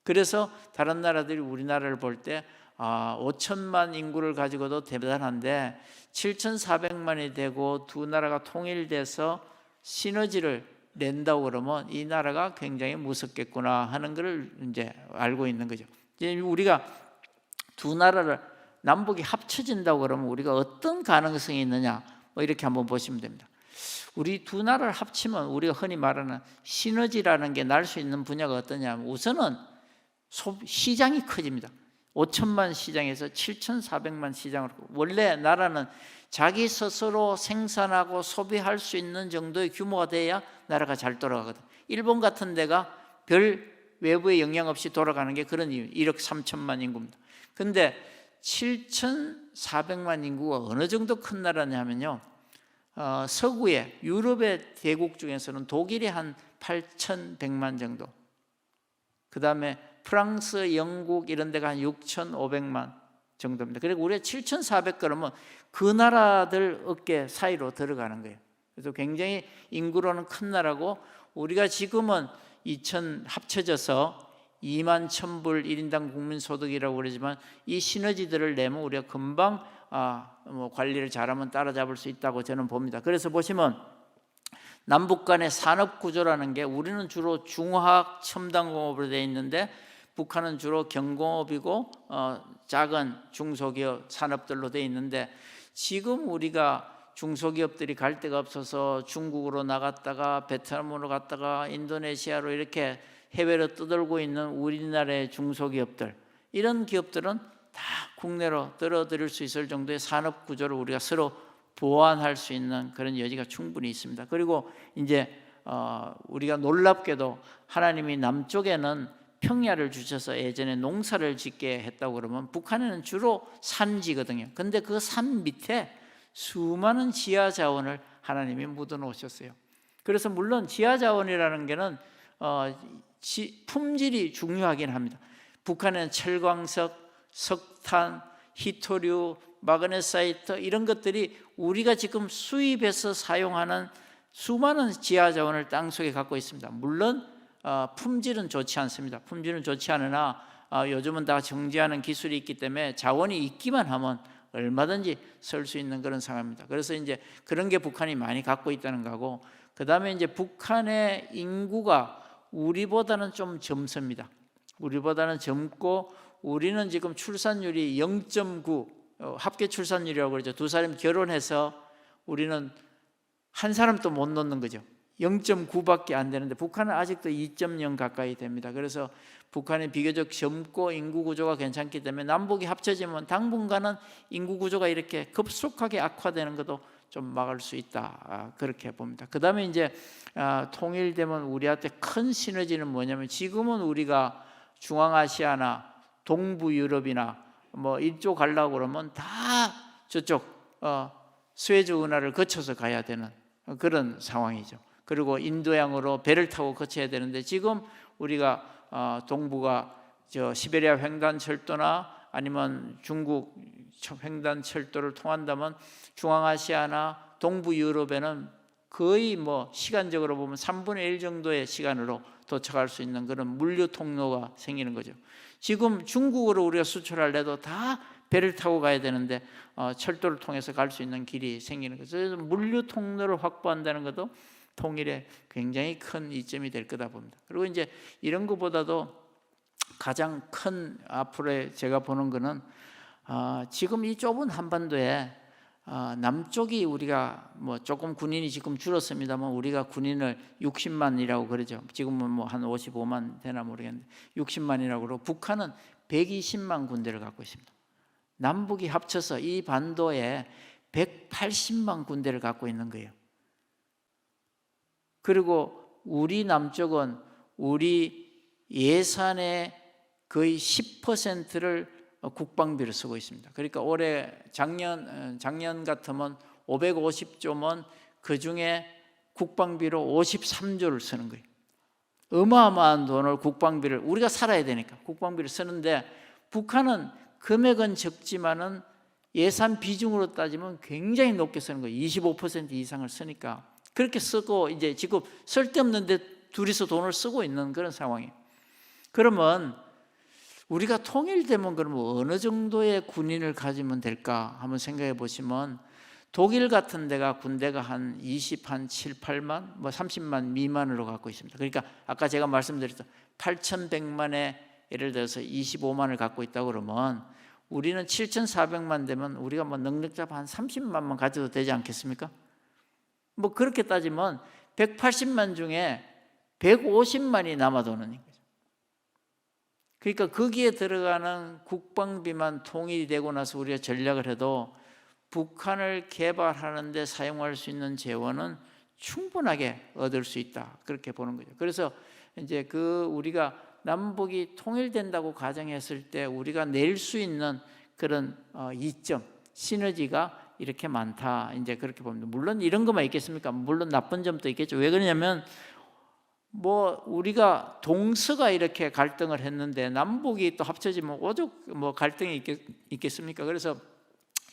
그래서 다른 나라들이 우리나라를 볼 때 5천만 인구를 가지고도 대단한데 7,400만이 되고 두 나라가 통일돼서 시너지를 낸다고 그러면 이 나라가 굉장히 무섭겠구나 하는 것을 이제 알고 있는 거죠. 이제 우리가 두 나라를 남북이 합쳐진다고 그러면 우리가 어떤 가능성이 있느냐, 뭐 이렇게 한번 보시면 됩니다. 우리 두 나라를 합치면 우리가 흔히 말하는 시너지라는 게 날 수 있는 분야가 어떠냐면, 우선은 시장이 커집니다. 5천만 시장에서 7,400만 시장으로. 원래 나라는 자기 스스로 생산하고 소비할 수 있는 정도의 규모가 돼야 나라가 잘 돌아가거든. 일본 같은 데가 별 외부의 영향 없이 돌아가는 게 그런 이유. 1억 3천만 인구입니다. 근데 7,400만 인구가 어느 정도 큰 나라냐면요, 서구의 유럽의 대국 중에서는 독일이 한 8,100만 정도, 그 다음에 프랑스, 영국 이런 데가 한 6,500만 정도입니다. 그리고 우리가 7,400 그러면 그 나라들 어깨 사이로 들어가는 거예요. 그래서 굉장히 인구로는 큰 나라고, 우리가 지금은 합쳐져서 2만 1,000불 1인당 국민소득이라고 그러지만, 이 시너지들을 내면 우리가 금방 관리를 잘하면 따라잡을 수 있다고 저는 봅니다. 그래서 보시면 남북 간의 산업 구조라는 게, 우리는 주로 중화학 첨단공업으로 되어 있는데 북한은 주로 경공업이고 작은 중소기업 산업들로 되어 있는데, 지금 우리가 중소기업들이 갈 데가 없어서 중국으로 나갔다가 베트남으로 갔다가 인도네시아로 이렇게 해외로 떠돌고 있는 우리나라의 중소기업들, 이런 기업들은 다 국내로 떨어뜨릴 수 있을 정도의 산업 구조를 우리가 서로 보완할 수 있는 그런 여지가 충분히 있습니다. 그리고 이제 우리가 놀랍게도 하나님이 남쪽에는 평야를 주셔서 예전에 농사를 짓게 했다고 그러면, 북한에는 주로 산지거든요. 근데 그 산 밑에 수많은 지하 자원을 하나님이 묻어 놓으셨어요. 그래서 물론 지하 자원이라는 게는 품질이 중요하긴 합니다. 북한에는 철광석, 석탄, 히토류, 마그네사이트 이런 것들이 우리가 지금 수입해서 사용하는 수많은 지하 자원을 땅속에 갖고 있습니다. 물론 품질은 좋지 않습니다. 품질은 좋지 않으나 요즘은 다 정지하는 기술이 있기 때문에 자원이 있기만 하면 얼마든지 쓸 수 있는 그런 상황입니다. 그래서 이제 그런 게 북한이 많이 갖고 있다는 거고, 그 다음에 이제 북한의 인구가 우리보다는 좀 젊습니다. 우리보다는 젊고, 우리는 지금 출산율이 0.9 합계 출산율이라고 그러죠. 두 사람이 결혼해서 우리는 한 사람도 못 놓는 거죠. 0.9밖에 안 되는데 북한은 아직도 2.0 가까이 됩니다. 그래서 북한이 비교적 젊고 인구 구조가 괜찮기 때문에 남북이 합쳐지면 당분간은 인구 구조가 이렇게 급속하게 악화되는 것도 좀 막을 수 있다, 그렇게 봅니다. 그 다음에 이제 통일되면 우리한테 큰 시너지는 뭐냐면, 지금은 우리가 중앙아시아나 동부 유럽이나 뭐 이쪽 가려고 그러면 다 저쪽 스웨즈 운하를 거쳐서 가야 되는 그런 상황이죠. 그리고 인도양으로 배를 타고 거쳐야 되는데, 지금 우리가 동부가 시베리아 횡단철도나 아니면 중국 횡단철도를 통한다면 중앙아시아나 동부 유럽에는 거의 뭐 시간적으로 보면 3분의 1 정도의 시간으로 도착할 수 있는 그런 물류 통로가 생기는 거죠. 지금 중국으로 우리가 수출하려도 다 배를 타고 가야 되는데 철도를 통해서 갈 수 있는 길이 생기는 거죠. 그래서 물류 통로를 확보한다는 것도 통일에 굉장히 큰 이점이 될 거다 봅니다. 그리고 이제 이런 것보다도 가장 큰 앞으로 제가 보는 거는 지금 이 좁은 한반도에 남쪽이 우리가 뭐 조금 군인이 지금 줄었습니다만 우리가 군인을 60만이라고 그러죠. 지금은 뭐 한 55만 되나 모르겠는데 60만이라고 그러고 북한은 120만 군대를 갖고 있습니다. 남북이 합쳐서 이 반도에 180만 군대를 갖고 있는 거예요. 그리고 우리 남쪽은 우리 예산의 거의 10%를 국방비로 쓰고 있습니다. 그러니까 올해 작년 같으면 550조면 그중에 국방비로 53조를 쓰는 거예요. 어마어마한 돈을 국방비를 우리가 살아야 되니까 국방비를 쓰는데 북한은 금액은 적지만은 예산 비중으로 따지면 굉장히 높게 쓰는 거예요. 25% 이상을 쓰니까 그렇게 쓰고 이제 지금 쓸데없는데 둘이서 돈을 쓰고 있는 그런 상황이에요. 그러면 우리가 통일되면 그러면 어느 정도의 군인을 가지면 될까 한번 생각해 보시면 독일 같은 데가 군대가 한 7, 8만, 뭐 30만 미만으로 갖고 있습니다. 그러니까 아까 제가 말씀드렸죠. 8,100만에 예를 들어서 25만을 갖고 있다고 그러면 우리는 7,400만 되면 우리가 뭐 능력자 한 30만만 가져도 되지 않겠습니까? 뭐 그렇게 따지면 180만 중에 150만이 남아도는 거죠. 그러니까 거기에 들어가는 국방비만 통일이 되고 나서 우리가 전략을 해도 북한을 개발하는 데 사용할 수 있는 재원은 충분하게 얻을 수 있다. 그렇게 보는 거죠. 그래서 이제 우리가 남북이 통일된다고 가정했을 때 우리가 낼 수 있는 그런 이점, 시너지가 이렇게 많다. 이제 그렇게 봅니다. 물론 이런 것만 있겠습니까? 물론 나쁜 점도 있겠죠. 왜 그러냐면 뭐 우리가 동서가 이렇게 갈등을 했는데 남북이 또 합쳐지면 오죽 뭐 갈등이 있겠습니까? 그래서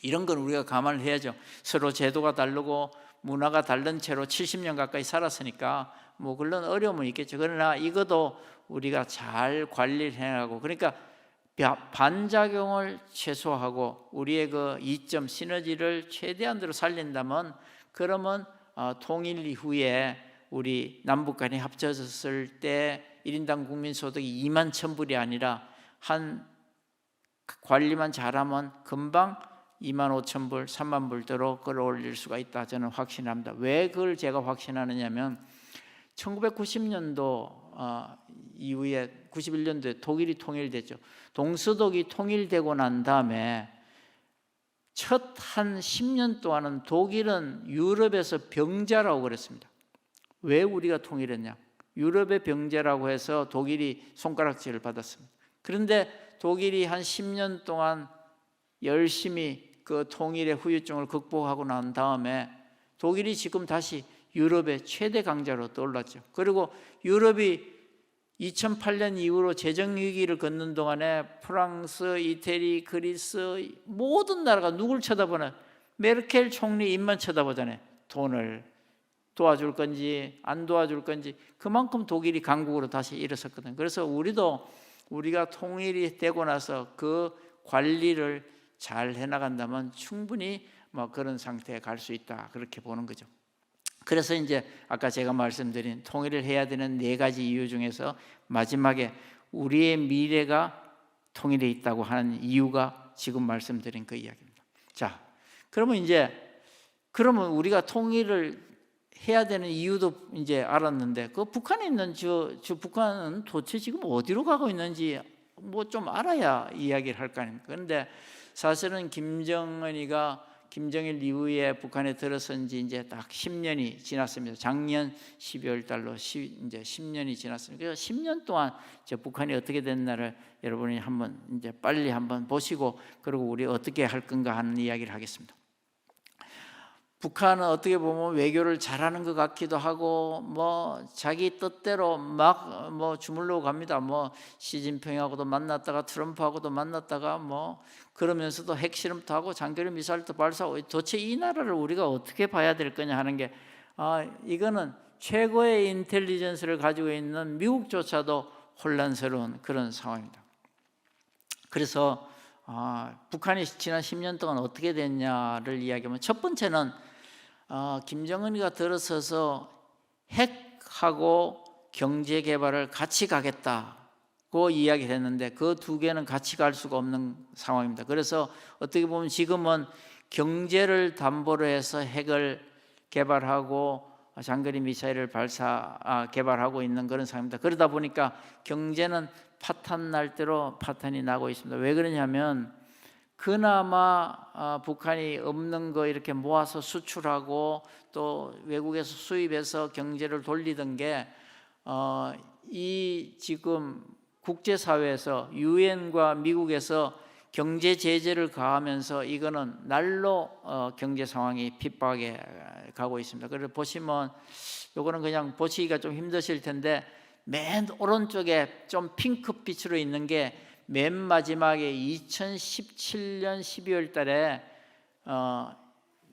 이런 건 우리가 감안을 해야죠. 서로 제도가 다르고 문화가 다른 채로 70년 가까이 살았으니까 뭐 그런 어려움은 있겠죠. 그러나 이것도 우리가 잘 관리를 해나가고 그러니까 반작용을 최소화하고 우리의 그 이점 시너지를 최대한으로 살린다면 그러면 통일 이후에 우리 남북 간이 합쳐졌을 때 1인당 국민소득이 2만 1,000불이 아니라 한 관리만 잘하면 금방 2만 5천 불, 3만 불대로 끌어올릴 수가 있다. 저는 확신합니다. 왜 그걸 제가 확신하느냐면 1990년도 이후에 91년도에 독일이 통일됐죠. 동서독이 통일되고 난 다음에 첫 한 10년 동안은 독일은 유럽에서 병자라고 그랬습니다. 왜 우리가 통일했냐? 유럽의 병자라고 해서 독일이 손가락질을 받았습니다. 그런데 독일이 한 10년 동안 열심히 그 통일의 후유증을 극복하고 난 다음에 독일이 지금 다시 유럽의 최대 강자로 떠올랐죠. 그리고 유럽이 2008년 이후로 재정위기를 걷는 동안에 프랑스, 이태리, 그리스 모든 나라가 누굴 쳐다보나 메르켈 총리 입만 쳐다보잖아요. 돈을 도와줄 건지 안 도와줄 건지 그만큼 독일이 강국으로 다시 일어섰거든요. 그래서 우리가 통일이 되고 나서 그 관리를 잘 해나간다면 충분히 뭐 그런 상태에 갈 수 있다. 그렇게 보는 거죠. 그래서 이제 아까 제가 말씀드린 통일을 해야 되는 4가지 이유 중에서 마지막에 우리의 미래가 통일에 있다고 하는 이유가 지금 말씀드린 그 이야기입니다. 자, 그러면 우리가 통일을 해야 되는 이유도 이제 알았는데 그 북한에 있는 북한은 도대체 지금 어디로 가고 있는지 뭐 좀 알아야 이야기를 할 거 아닙니까? 그런데 사실은 김정일 이후에 북한에 들어선 지 이제 딱 10년이 지났습니다. 작년 12월 달로 이제 10년이 지났습니다. 그래서 10년 동안 이제 북한이 어떻게 됐나를 여러분이 한번 이제 빨리 한번 보시고 그리고 우리 어떻게 할 건가 하는 이야기를 하겠습니다. 북한은 어떻게 보면 외교를 잘하는 것 같기도 하고 뭐 자기 뜻대로 막 뭐 주물러 갑니다. 뭐 시진핑하고도 만났다가 트럼프하고도 만났다가 뭐 그러면서도 핵실험도 하고 장거리 미사일도 발사하고 도대체 이 나라를 우리가 어떻게 봐야 될 거냐 하는 게 이거는 최고의 인텔리전스를 가지고 있는 미국조차도 혼란스러운 그런 상황입니다. 그래서 북한이 지난 10년 동안 어떻게 됐냐를 이야기하면, 첫 번째는 김정은이가 들어서서 핵하고 경제 개발을 같이 가겠다고 이야기를 했는데 그 두 개는 같이 갈 수가 없는 상황입니다. 그래서 어떻게 보면 지금은 경제를 담보로 해서 핵을 개발하고 장거리 미사일을 개발하고 있는 그런 상황입니다. 그러다 보니까 경제는 파탄 날 대로 파탄이 나고 있습니다. 왜 그러냐면 그나마 북한이 없는 거 이렇게 모아서 수출하고 또 외국에서 수입해서 경제를 돌리던 게 이 지금 국제사회에서 유엔과 미국에서 경제 제재를 가하면서 이거는 날로 경제 상황이 핍박에 가고 있습니다. 그래서 보시면 요거는 그냥 보시기가 좀 힘드실 텐데 맨 오른쪽에 좀 핑크빛으로 있는 게 맨 마지막에 2017년 12월 달에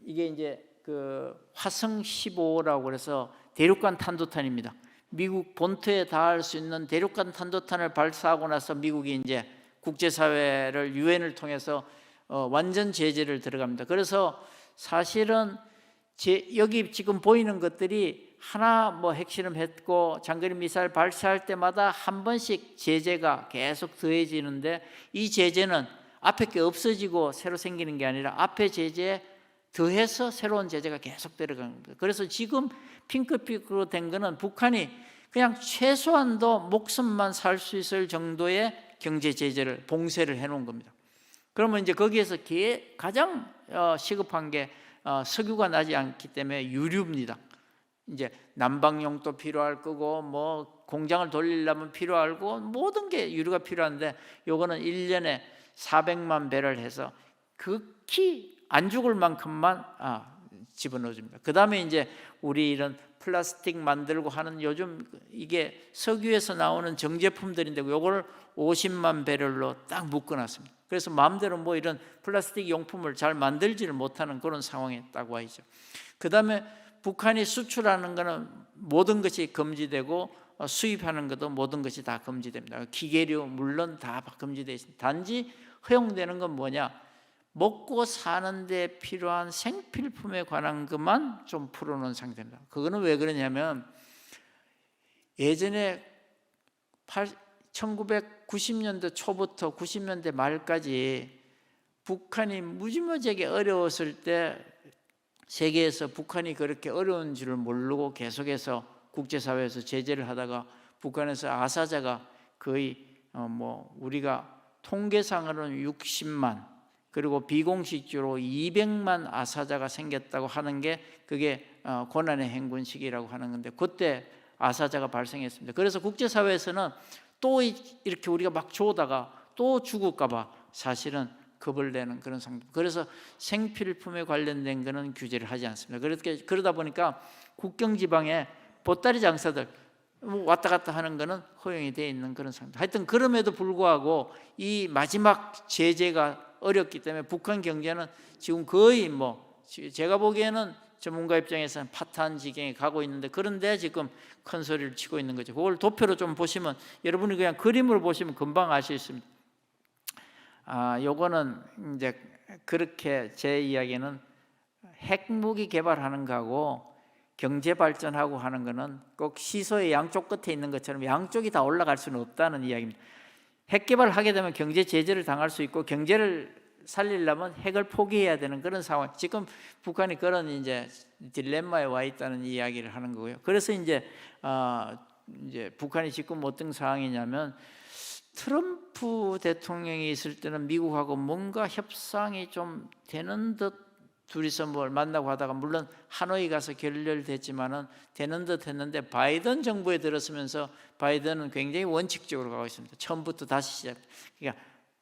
이게 이제 그 화성 15라고 그래서 대륙간 탄도탄입니다. 미국 본토에 닿을 수 있는 대륙간 탄도탄을 발사하고 나서 미국이 이제 국제사회를 유엔을 통해서 완전 제재를 들어갑니다. 그래서 사실은 여기 지금 보이는 것들이 하나 뭐 핵실험했고 장거리 미사일 발사할 때마다 한 번씩 제재가 계속 더해지는데, 이 제재는 앞에 게 없어지고 새로 생기는 게 아니라 앞에 제재에 더해서 새로운 제재가 계속 들어가는 겁니다. 그래서 지금 핑크빛으로 된 거는 북한이 그냥 최소한도 목숨만 살 수 있을 정도의 경제 제재를 봉쇄를 해놓은 겁니다. 그러면 이제 거기에서 가장 시급한 게 석유가 나지 않기 때문에 유류입니다. 이제 난방용도 필요할 거고 뭐 공장을 돌리려면 필요하고 모든 게 유류가 필요한데, 요거는 1년에 400만 배럴 해서 극히 안 죽을 만큼만 집어넣어줍니다. 그 다음에 이제 우리 이런 플라스틱 만들고 하는 요즘 이게 석유에서 나오는 정제품들인데 요거를 50만 배럴로 딱 묶어놨습니다. 그래서 마음대로 뭐 이런 플라스틱 용품을 잘 만들지를 못하는 그런 상황에 딱 와 있죠. 그 다음에 북한이 수출하는 거는 모든 것이 금지되고 수입하는 것도 모든 것이 다 금지됩니다. 기계류 물론 다 금지되어 있습니다. 단지 허용되는 건 뭐냐? 먹고 사는 데 필요한 생필품에 관한 것만 좀 풀어놓은 상태입니다. 그거는 왜 그러냐면 예전에 1990년대 초부터 90년대 말까지 북한이 무지무지하게 어려웠을 때 세계에서 북한이 그렇게 어려운 줄을 모르고 계속해서 국제사회에서 제재를 하다가 북한에서 아사자가 거의 우리가 통계상으로는 60만 그리고 비공식적으로 200만 아사자가 생겼다고 하는 게 그게 고난의 행군 시기라고 하는 건데, 그때 아사자가 발생했습니다. 그래서 국제사회에서는 또 이렇게 우리가 막 좋다가 또 죽을까 봐 사실은 겁을 내는 그런 상태. 그래서 생필품에 관련된 거는 규제를 하지 않습니다. 그러다 보니까 국경 지방에 보따리 장사들 왔다 갔다 하는 거는 허용이 되어 있는 그런 상태. 하여튼 그럼에도 불구하고 이 마지막 제재가 어렵기 때문에 북한 경제는 지금 거의 제가 보기에는 전문가 입장에서는 파탄 지경에 가고 있는데, 그런데 지금 큰 소리를 치고 있는 거죠. 그걸 도표로 좀 보시면 여러분이 그냥 그림으로 보시면 금방 알 수 있습니다. 요거는 이제 그렇게 제 이야기는 핵무기 개발하는 거하고 경제 발전하고 하는 거는 꼭 시소의 양쪽 끝에 있는 것처럼 양쪽이 다 올라갈 수는 없다는 이야기입니다. 핵 개발하게 되면 경제 제재를 당할 수 있고 경제를 살리려면 핵을 포기해야 되는 그런 상황. 지금 북한이 그런 이제 딜레마에 와 있다는 이야기를 하는 거고요. 그래서 이제 북한이 지금 어떤 상황이냐면, 트럼프 대통령이 있을 때는 미국하고 뭔가 협상이 좀 되는 듯 둘이서 뭘 만나고 하다가 물론 하노이 가서 결렬됐지만은 되는 듯 했는데, 바이든 정부에 들었으면서 바이든은 굉장히 원칙적으로 가고 있습니다. 처음부터 다시 시작. 그러니까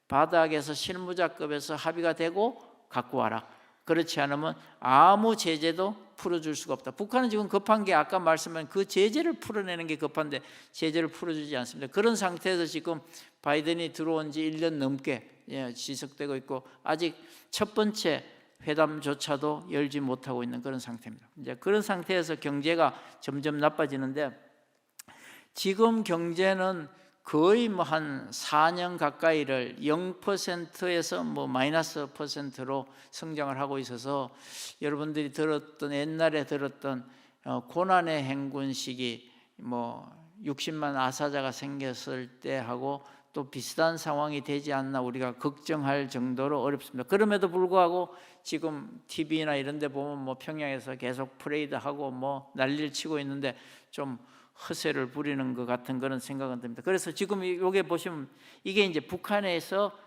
바닥에서 실무자급에서 합의가 되고 갖고 와라. 그렇지 않으면 아무 제재도 풀어줄 수가 없다. 북한은 지금 급한 게 아까 말씀한 그 제재를 풀어내는 게 급한데 제재를 풀어주지 않습니다. 그런 상태에서 지금 바이든이 들어온 지 1년 넘게 지속되고 있고, 아직 첫 번째 회담조차도 열지 못하고 있는 그런 상태입니다. 이제 그런 상태에서 경제가 점점 나빠지는데, 지금 경제는 거의 뭐 한 4년 가까이를 0%에서 뭐 마이너스 %로 성장을 하고 있어서, 여러분들이 들었던, 옛날에 들었던 고난의 행군 시기, 뭐 60만 아사자가 생겼을 때하고 또 비슷한 상황이 되지 않나 우리가 걱정할 정도로 어렵습니다. 그럼에도 불구하고 지금 TV나 이런 데 보면 뭐 평양에서 계속 프레이드하고 뭐 난리를 치고 있는데 좀 허세를 부리는 것 같은 그런 생각은 듭니다. 그래서 지금 여기 보시면 이게 이제 북한에서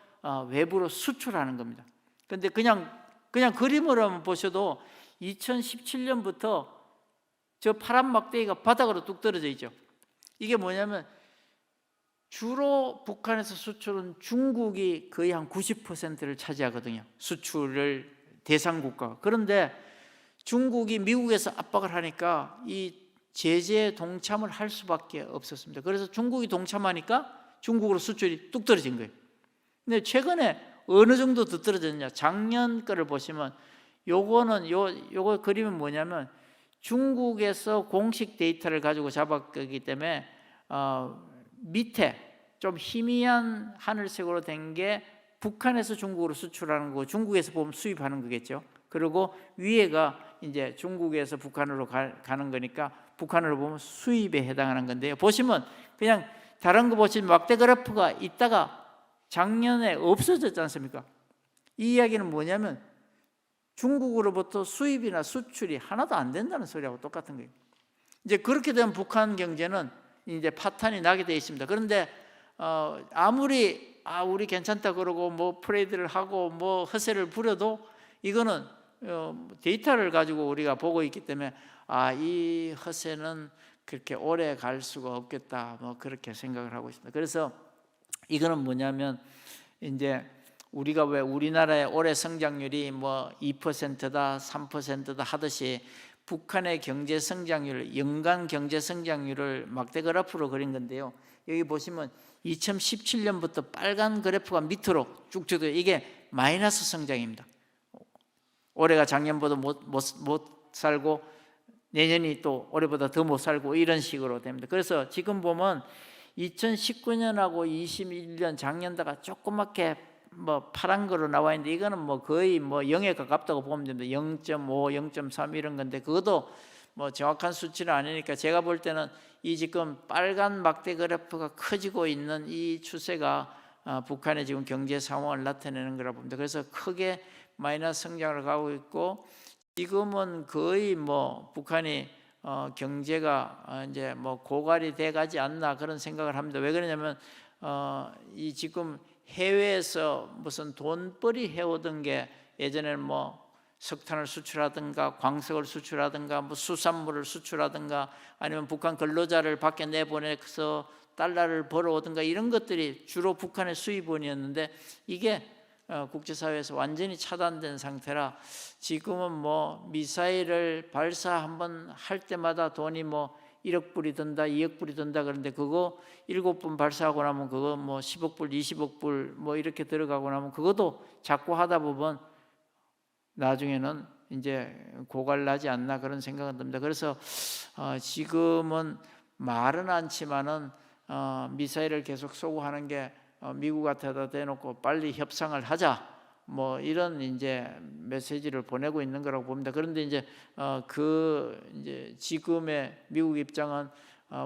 외부로 수출하는 겁니다. 그런데 그냥 그림으로만 보셔도 2017년부터 저 파란 막대기가 바닥으로 뚝 떨어져 있죠. 이게 뭐냐면 주로 북한에서 수출은 중국이 거의 한 90%를 차지하거든요. 수출을 대상 국가. 그런데 중국이 미국에서 압박을 하니까 이 제재에 동참을 할 수밖에 없었습니다. 그래서 중국이 동참하니까 중국으로 수출이 뚝 떨어진 거예요. 근데 최근에 어느 정도 더 떨어졌냐? 작년 거를 보시면 요거는 요거 그림은 뭐냐면 중국에서 공식 데이터를 가지고 잡았기 때문에 밑에 좀 희미한 하늘색으로 된 게 북한에서 중국으로 수출하는 거고 중국에서 보면 수입하는 거겠죠. 그리고 위에가 이제 중국에서 북한으로 가는 거니까 북한으로 보면 수입에 해당하는 건데요. 보시면 그냥 다른 거 보시면 막대 그래프가 있다가 작년에 없어졌지 않습니까? 이 이야기는 뭐냐면 중국으로부터 수입이나 수출이 하나도 안 된다는 소리하고 똑같은 거예요. 이제 그렇게 되면 북한 경제는 이제 파탄이 나게 되어 있습니다. 그런데 아무리 우리 괜찮다 그러고 뭐 프레이드를 하고 뭐 허세를 부려도 이거는 데이터를 가지고 우리가 보고 있기 때문에 이 허세는 그렇게 오래 갈 수가 없겠다, 뭐 그렇게 생각을 하고 있습니다. 그래서 이거는 뭐냐면 이제 우리가 왜 우리나라의 올해 성장률이 뭐 2%다 3%다 하듯이 북한의 경제 성장률, 연간 경제 성장률을 막대 그래프로 그린 건데요. 여기 보시면 2017년부터 빨간 그래프가 밑으로 쭉 쭉 이게 마이너스 성장입니다. 올해가 작년보다 못 살고 내년이 또 올해보다 더 못 살고 이런 식으로 됩니다. 그래서 지금 보면 2019년하고 21년 작년도가 조그맣게 뭐 파란 거로 나와 있는데 이거는 뭐 거의 뭐 0에 가깝다고 보면 됩니다. 0.5, 0.3 이런 건데 그것도 뭐 정확한 수치는 아니니까 제가 볼 때는 이 지금 빨간 막대 그래프가 커지고 있는 이 추세가 북한의 지금 경제 상황을 나타내는 거라 봅니다. 그래서 크게 마이너스 성장을 가고 있고 지금은 거의 뭐 북한이 경제가 이제 뭐 고갈이 돼 가지 않나 그런 생각을 합니다. 왜 그러냐면 이 지금 해외에서 무슨 돈벌이 해오던 게 예전에는 뭐 석탄을 수출하든가 광석을 수출하든가 뭐 수산물을 수출하든가 아니면 북한 근로자를 밖에 내보내서 달러를 벌어오든가 이런 것들이 주로 북한의 수입원이었는데 이게 국제사회에서 완전히 차단된 상태라 지금은 뭐 미사일을 발사 한번 할 때마다 돈이 뭐 1억 불이 든다, 2억 불이 든다 그런데 그거 7번 발사하고 나면 그거 뭐 10억 불, 20억 불 뭐 이렇게 들어가고 나면 그것도 자꾸 하다 보면 나중에는 이제 고갈나지 않나 그런 생각은 듭니다. 그래서 지금은 말은 않지만은 미사일을 계속 쏘고 하는 게 미국한테다 대놓고 빨리 협상을 하자 뭐 이런 이제 메시지를 보내고 있는 거라고 봅니다. 그런데 이제 이제 지금의 미국 입장은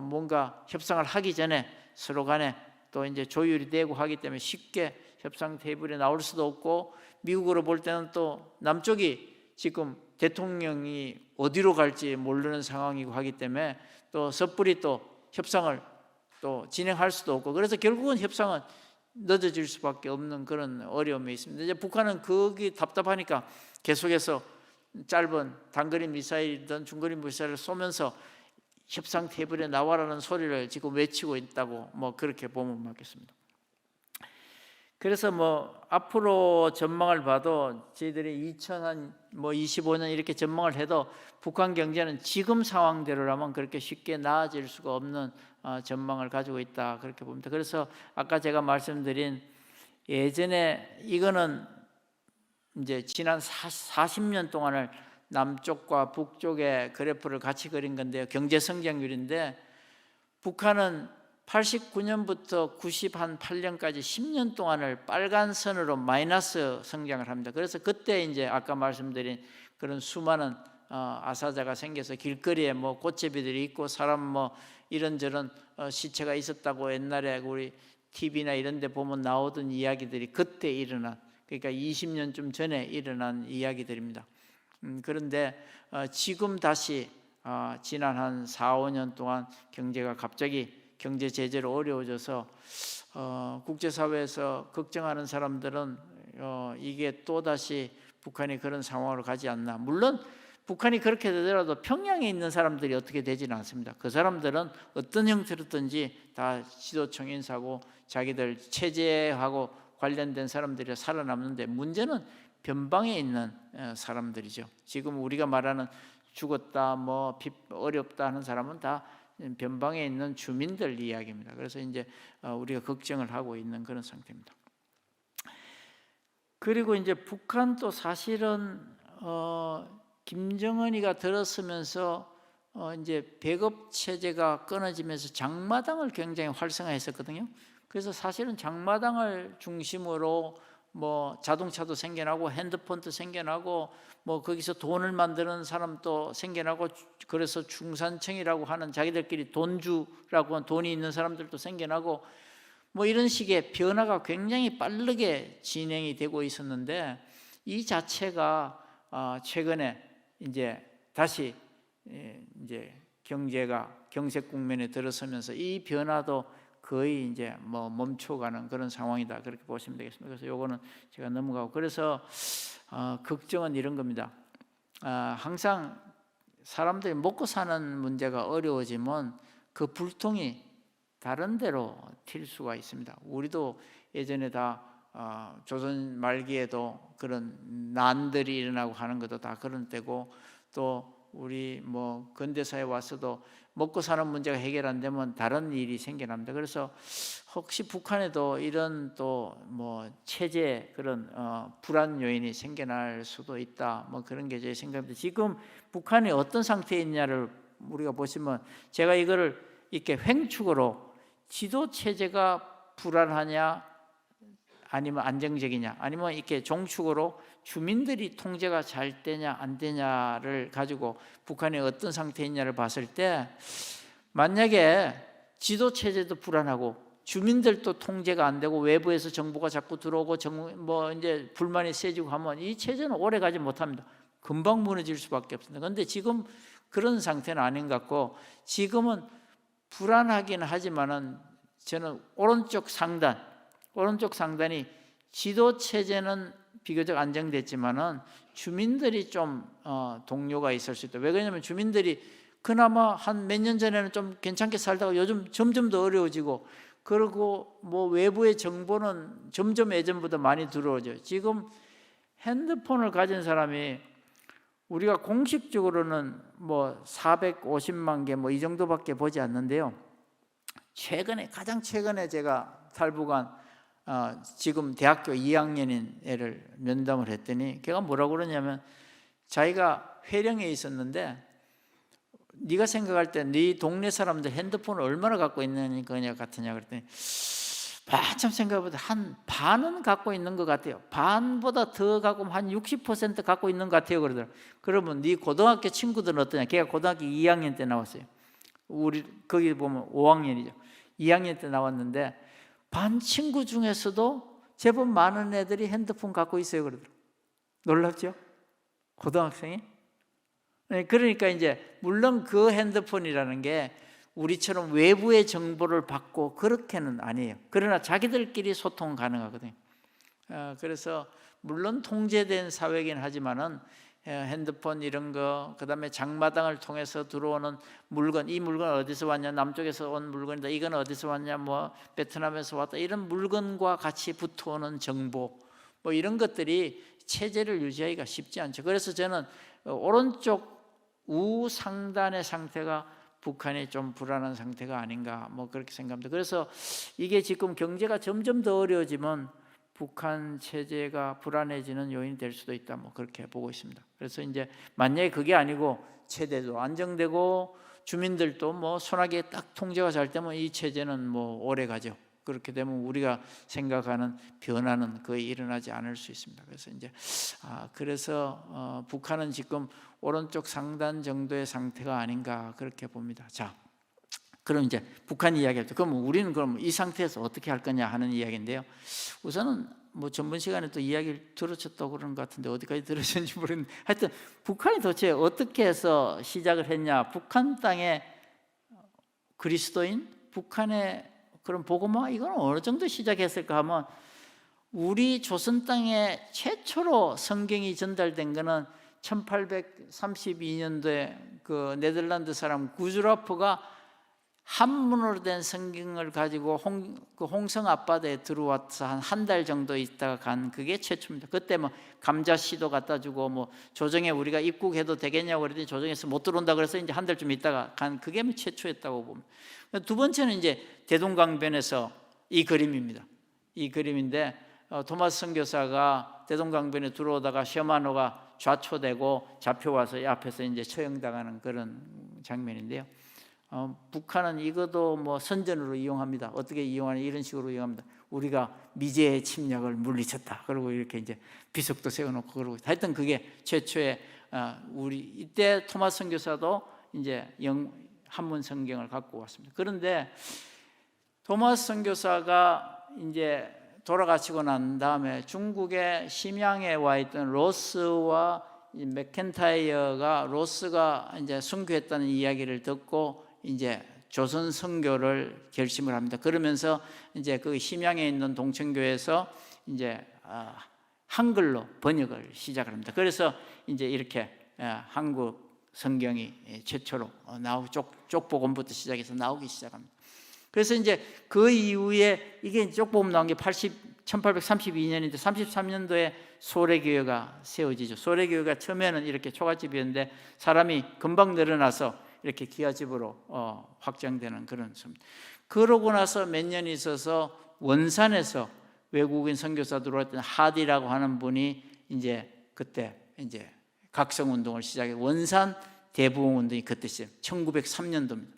뭔가 협상을 하기 전에 서로 간에 또 이제 조율이 되고 하기 때문에 쉽게 협상 테이블에 나올 수도 없고 미국으로 볼 때는 또 남쪽이 지금 대통령이 어디로 갈지 모르는 상황이고 하기 때문에 또 섣불리 또 협상을 또 진행할 수도 없고 그래서 결국은 협상은 늦어질 수밖에 없는 그런 어려움이 있습니다. 이제 북한은 거기 답답하니까 계속해서 짧은 단거리 미사일이든 중거리 미사일을 쏘면서 협상 테이블에 나와라는 소리를 지금 외치고 있다고 뭐 그렇게 보면 맞겠습니다. 그래서 뭐 앞으로 전망을 봐도 저희들이 2025년 이렇게 전망을 해도 북한 경제는 지금 상황대로라면 그렇게 쉽게 나아질 수가 없는 전망을 가지고 있다 그렇게 봅니다. 그래서 아까 제가 말씀드린 예전에 이거는 이제 지난 40년 동안을 남쪽과 북쪽의 그래프를 같이 그린 건데요. 경제 성장률인데 북한은 89년부터 98년까지 10년 동안을 빨간 선으로 마이너스 성장을 합니다. 그래서 그때 이제 아까 말씀드린 그런 수많은 아사자가 생겨서 길거리에 뭐 꽃제비들이 있고 사람 뭐 이런저런 시체가 있었다고 옛날에 우리 TV나 이런 데 보면 나오던 이야기들이 그때 일어난, 그러니까 20년쯤 전에 일어난 이야기들입니다. 그런데 지금 다시 지난 한 4, 5년 동안 경제가 갑자기 경제 제재로 어려워져서 국제사회에서 걱정하는 사람들은 이게 또다시 북한이 그런 상황으로 가지 않나. 물론 북한이 그렇게 되더라도 평양에 있는 사람들이 어떻게 되지는 않습니다. 그 사람들은 어떤 형태로든지 다 지도청 인사고 자기들 체제하고 관련된 사람들이 살아남는데, 문제는 변방에 있는 사람들이죠. 지금 우리가 말하는 죽었다, 뭐 어렵다 하는 사람은 다 변방에 있는 주민들 이야기입니다. 그래서 이제 우리가 걱정을 하고 있는 그런 상태입니다. 그리고 이제 북한도 사실은 김정은이가 들어서면서 이제 배급 체제가 끊어지면서 장마당을 굉장히 활성화했었거든요. 그래서 사실은 장마당을 중심으로 뭐 자동차도 생겨나고 핸드폰도 생겨나고 뭐 거기서 돈을 만드는 사람도 생겨나고, 그래서 중산층이라고 하는 자기들끼리 돈주라고 하는 돈이 있는 사람들도 생겨나고 뭐 이런 식의 변화가 굉장히 빠르게 진행이 되고 있었는데, 이 자체가 최근에 이제 다시 이제 경제가 경색 국면에 들어서면서 이 변화도 거의 이제 뭐 멈춰가는 그런 상황이다, 그렇게 보시면 되겠습니다. 그래서 요거는 제가 넘어가고, 그래서 걱정은 이런 겁니다. 항상 사람들이 먹고 사는 문제가 어려워지면 그 불통이 다른 데로 튈 수가 있습니다. 우리도 예전에 다 조선 말기에도 그런 난들이 일어나고 하는 것도 다 그런 때고, 또 우리 뭐 근대사에 와서도 먹고 사는 문제가 해결 안 되면 다른 일이 생겨납니다. 그래서 혹시 북한에도 이런 또 뭐 체제 그런 불안 요인이 생겨날 수도 있다, 뭐 그런 게 제 생각입니다. 지금 북한이 어떤 상태에 있냐를 우리가 보시면, 제가 이거를 이렇게 횡축으로 지도 체제가 불안하냐 아니면 안정적이냐, 아니면 이렇게 종축으로 주민들이 통제가 잘 되냐 안 되냐를 가지고 북한이 어떤 상태에 있냐를 봤을 때, 만약에 지도 체제도 불안하고 주민들도 통제가 안 되고 외부에서 정보가 자꾸 들어오고 뭐 이제 불만이 세지고 하면 이 체제는 오래 가지 못합니다. 금방 무너질 수밖에 없습니다. 그런데 지금 그런 상태는 아닌 것 같고, 지금은 불안하긴 하지만은 저는 오른쪽 상단이 지도 체제는 비교적 안정됐지만은 주민들이 좀 동요가 있을 수 있다. 왜 그러냐면 주민들이 그나마 한 몇 년 전에는 좀 괜찮게 살다가 요즘 점점 더 어려워지고, 그리고 뭐 외부의 정보는 점점 예전보다 많이 들어오죠. 지금 핸드폰을 가진 사람이 우리가 공식적으로는 뭐 450만 개 뭐 이 정도밖에 보지 않는데요. 가장 최근에 제가 탈북한 지금 대학교 2학년인 애를 면담을 했더니 걔가 뭐라고 그러냐면, 자기가 회령에 있었는데 네가 생각할 때 네 동네 사람들 핸드폰을 얼마나 갖고 있는 거냐 같으냐 그랬더니, 한참 생각해보다 한 반은 갖고 있는 것 같아요. 반보다 더 갖고 한 60% 갖고 있는 것 같아요 그러더라고요. 그러면 네 고등학교 친구들은 어떠냐? 걔가 고등학교 2학년 때 나왔어요. 우리 거기 보면 5학년이죠. 2학년 때 나왔는데 반 친구 중에서도 제법 많은 애들이 핸드폰 갖고 있어요 그러더라고요. 놀랍죠? 고등학생이? 그러니까 이제 물론 그 핸드폰이라는 게 우리처럼 외부의 정보를 받고 그렇게는 아니에요. 그러나 자기들끼리 소통 가능하거든요. 그래서 물론 통제된 사회이긴 하지만은 핸드폰 이런 거, 그다음에 장마당을 통해서 들어오는 물건, 이 물건 어디서 왔냐, 남쪽에서 온 물건이다, 이건 어디서 왔냐, 뭐 베트남에서 왔다, 이런 물건과 같이 붙어오는 정보, 뭐 이런 것들이 체제를 유지하기가 쉽지 않죠. 그래서 저는 오른쪽 우상단의 상태가 북한이 좀 불안한 상태가 아닌가, 뭐 그렇게 생각합니다. 그래서 이게 지금 경제가 점점 더 어려워지면 북한 체제가 불안해지는 요인이 될 수도 있다. 뭐 그렇게 보고 있습니다. 그래서 이제 만약에 그게 아니고 체제도 안정되고 주민들도 뭐 순하게 딱 통제가 잘 되면 이 체제는 뭐 오래 가죠. 그렇게 되면 우리가 생각하는 변화는 거의 일어나지 않을 수 있습니다. 그래서 이제 그래서 북한은 지금 오른쪽 상단 정도의 상태가 아닌가 그렇게 봅니다. 자, 그럼 이제 북한 이야기할 때 그럼 우리는 그럼 이 상태에서 어떻게 할 거냐 하는 이야기인데요. 우선은 뭐 전번 시간에 또 이야기를 들으셨다고 그러는 것 같은데 어디까지 들으셨는지 모르겠는데 하여튼 북한이 도대체 어떻게 해서 시작을 했냐. 북한 땅에 그리스도인, 북한의 그런 복음화 이건 어느 정도 시작했을까 하면 우리 조선 땅에 최초로 성경이 전달된 거는 1832년도에 그 네덜란드 사람 구즈라프가 한문으로 된 성경을 가지고 홍성 앞바다에 들어와서 한 달 정도 있다가 간 그게 최초입니다. 그때 뭐 감자 씨도 갖다 주고 뭐 조정에 우리가 입국해도 되겠냐고 그랬더니 조정에서 못 들어온다 그래서 이제 한 달쯤 있다가 간 그게 최초였다고 봅니다. 두 번째는 이제 대동강변에서 이 그림입니다. 이 그림인데 토마스 선교사가 대동강변에 들어오다가 셔마노가 좌초되고 잡혀와서 이 앞에서 이제 처형당하는 그런 장면인데요. 북한은 이것도 뭐 선전으로 이용합니다. 어떻게 이용하냐 이런 식으로 이용합니다. 우리가 미제의 침략을 물리쳤다. 그리고 이렇게 이제 비석도 세워놓고 그러고 하여튼 그게 최초의 우리 이때 토마스 선교사도 이제 한문 성경을 갖고 왔습니다. 그런데 토마스 선교사가 이제 돌아가시고 난 다음에 중국의 심양에 와 있던 로스와 맥켄타이어가 로스가 이제 순교했다는 이야기를 듣고 이제 조선 선교를 결심을 합니다. 그러면서 이제 그 심양에 있는 동천교에서 이제 한글로 번역을 시작을 합니다. 그래서 이제 이렇게 한국 성경이 최초로 쪽복음부터 시작해서 나오기 시작합니다. 그래서 이제 그 이후에 이게 쪽복음 나온 게 1832년인데 33년도에 소래교회가 세워지죠. 소래교회가 처음에는 이렇게 초가집이었는데 사람이 금방 늘어나서 이렇게 기와집으로 확장되는 그런 습니다. 그러고 나서 몇 년 있어서 원산에서 외국인 선교사 들어왔던 하디라고 하는 분이 이제 그때 이제 각성운동을 시작해 원산 대부흥운동이 그때 시작 1903년도입니다.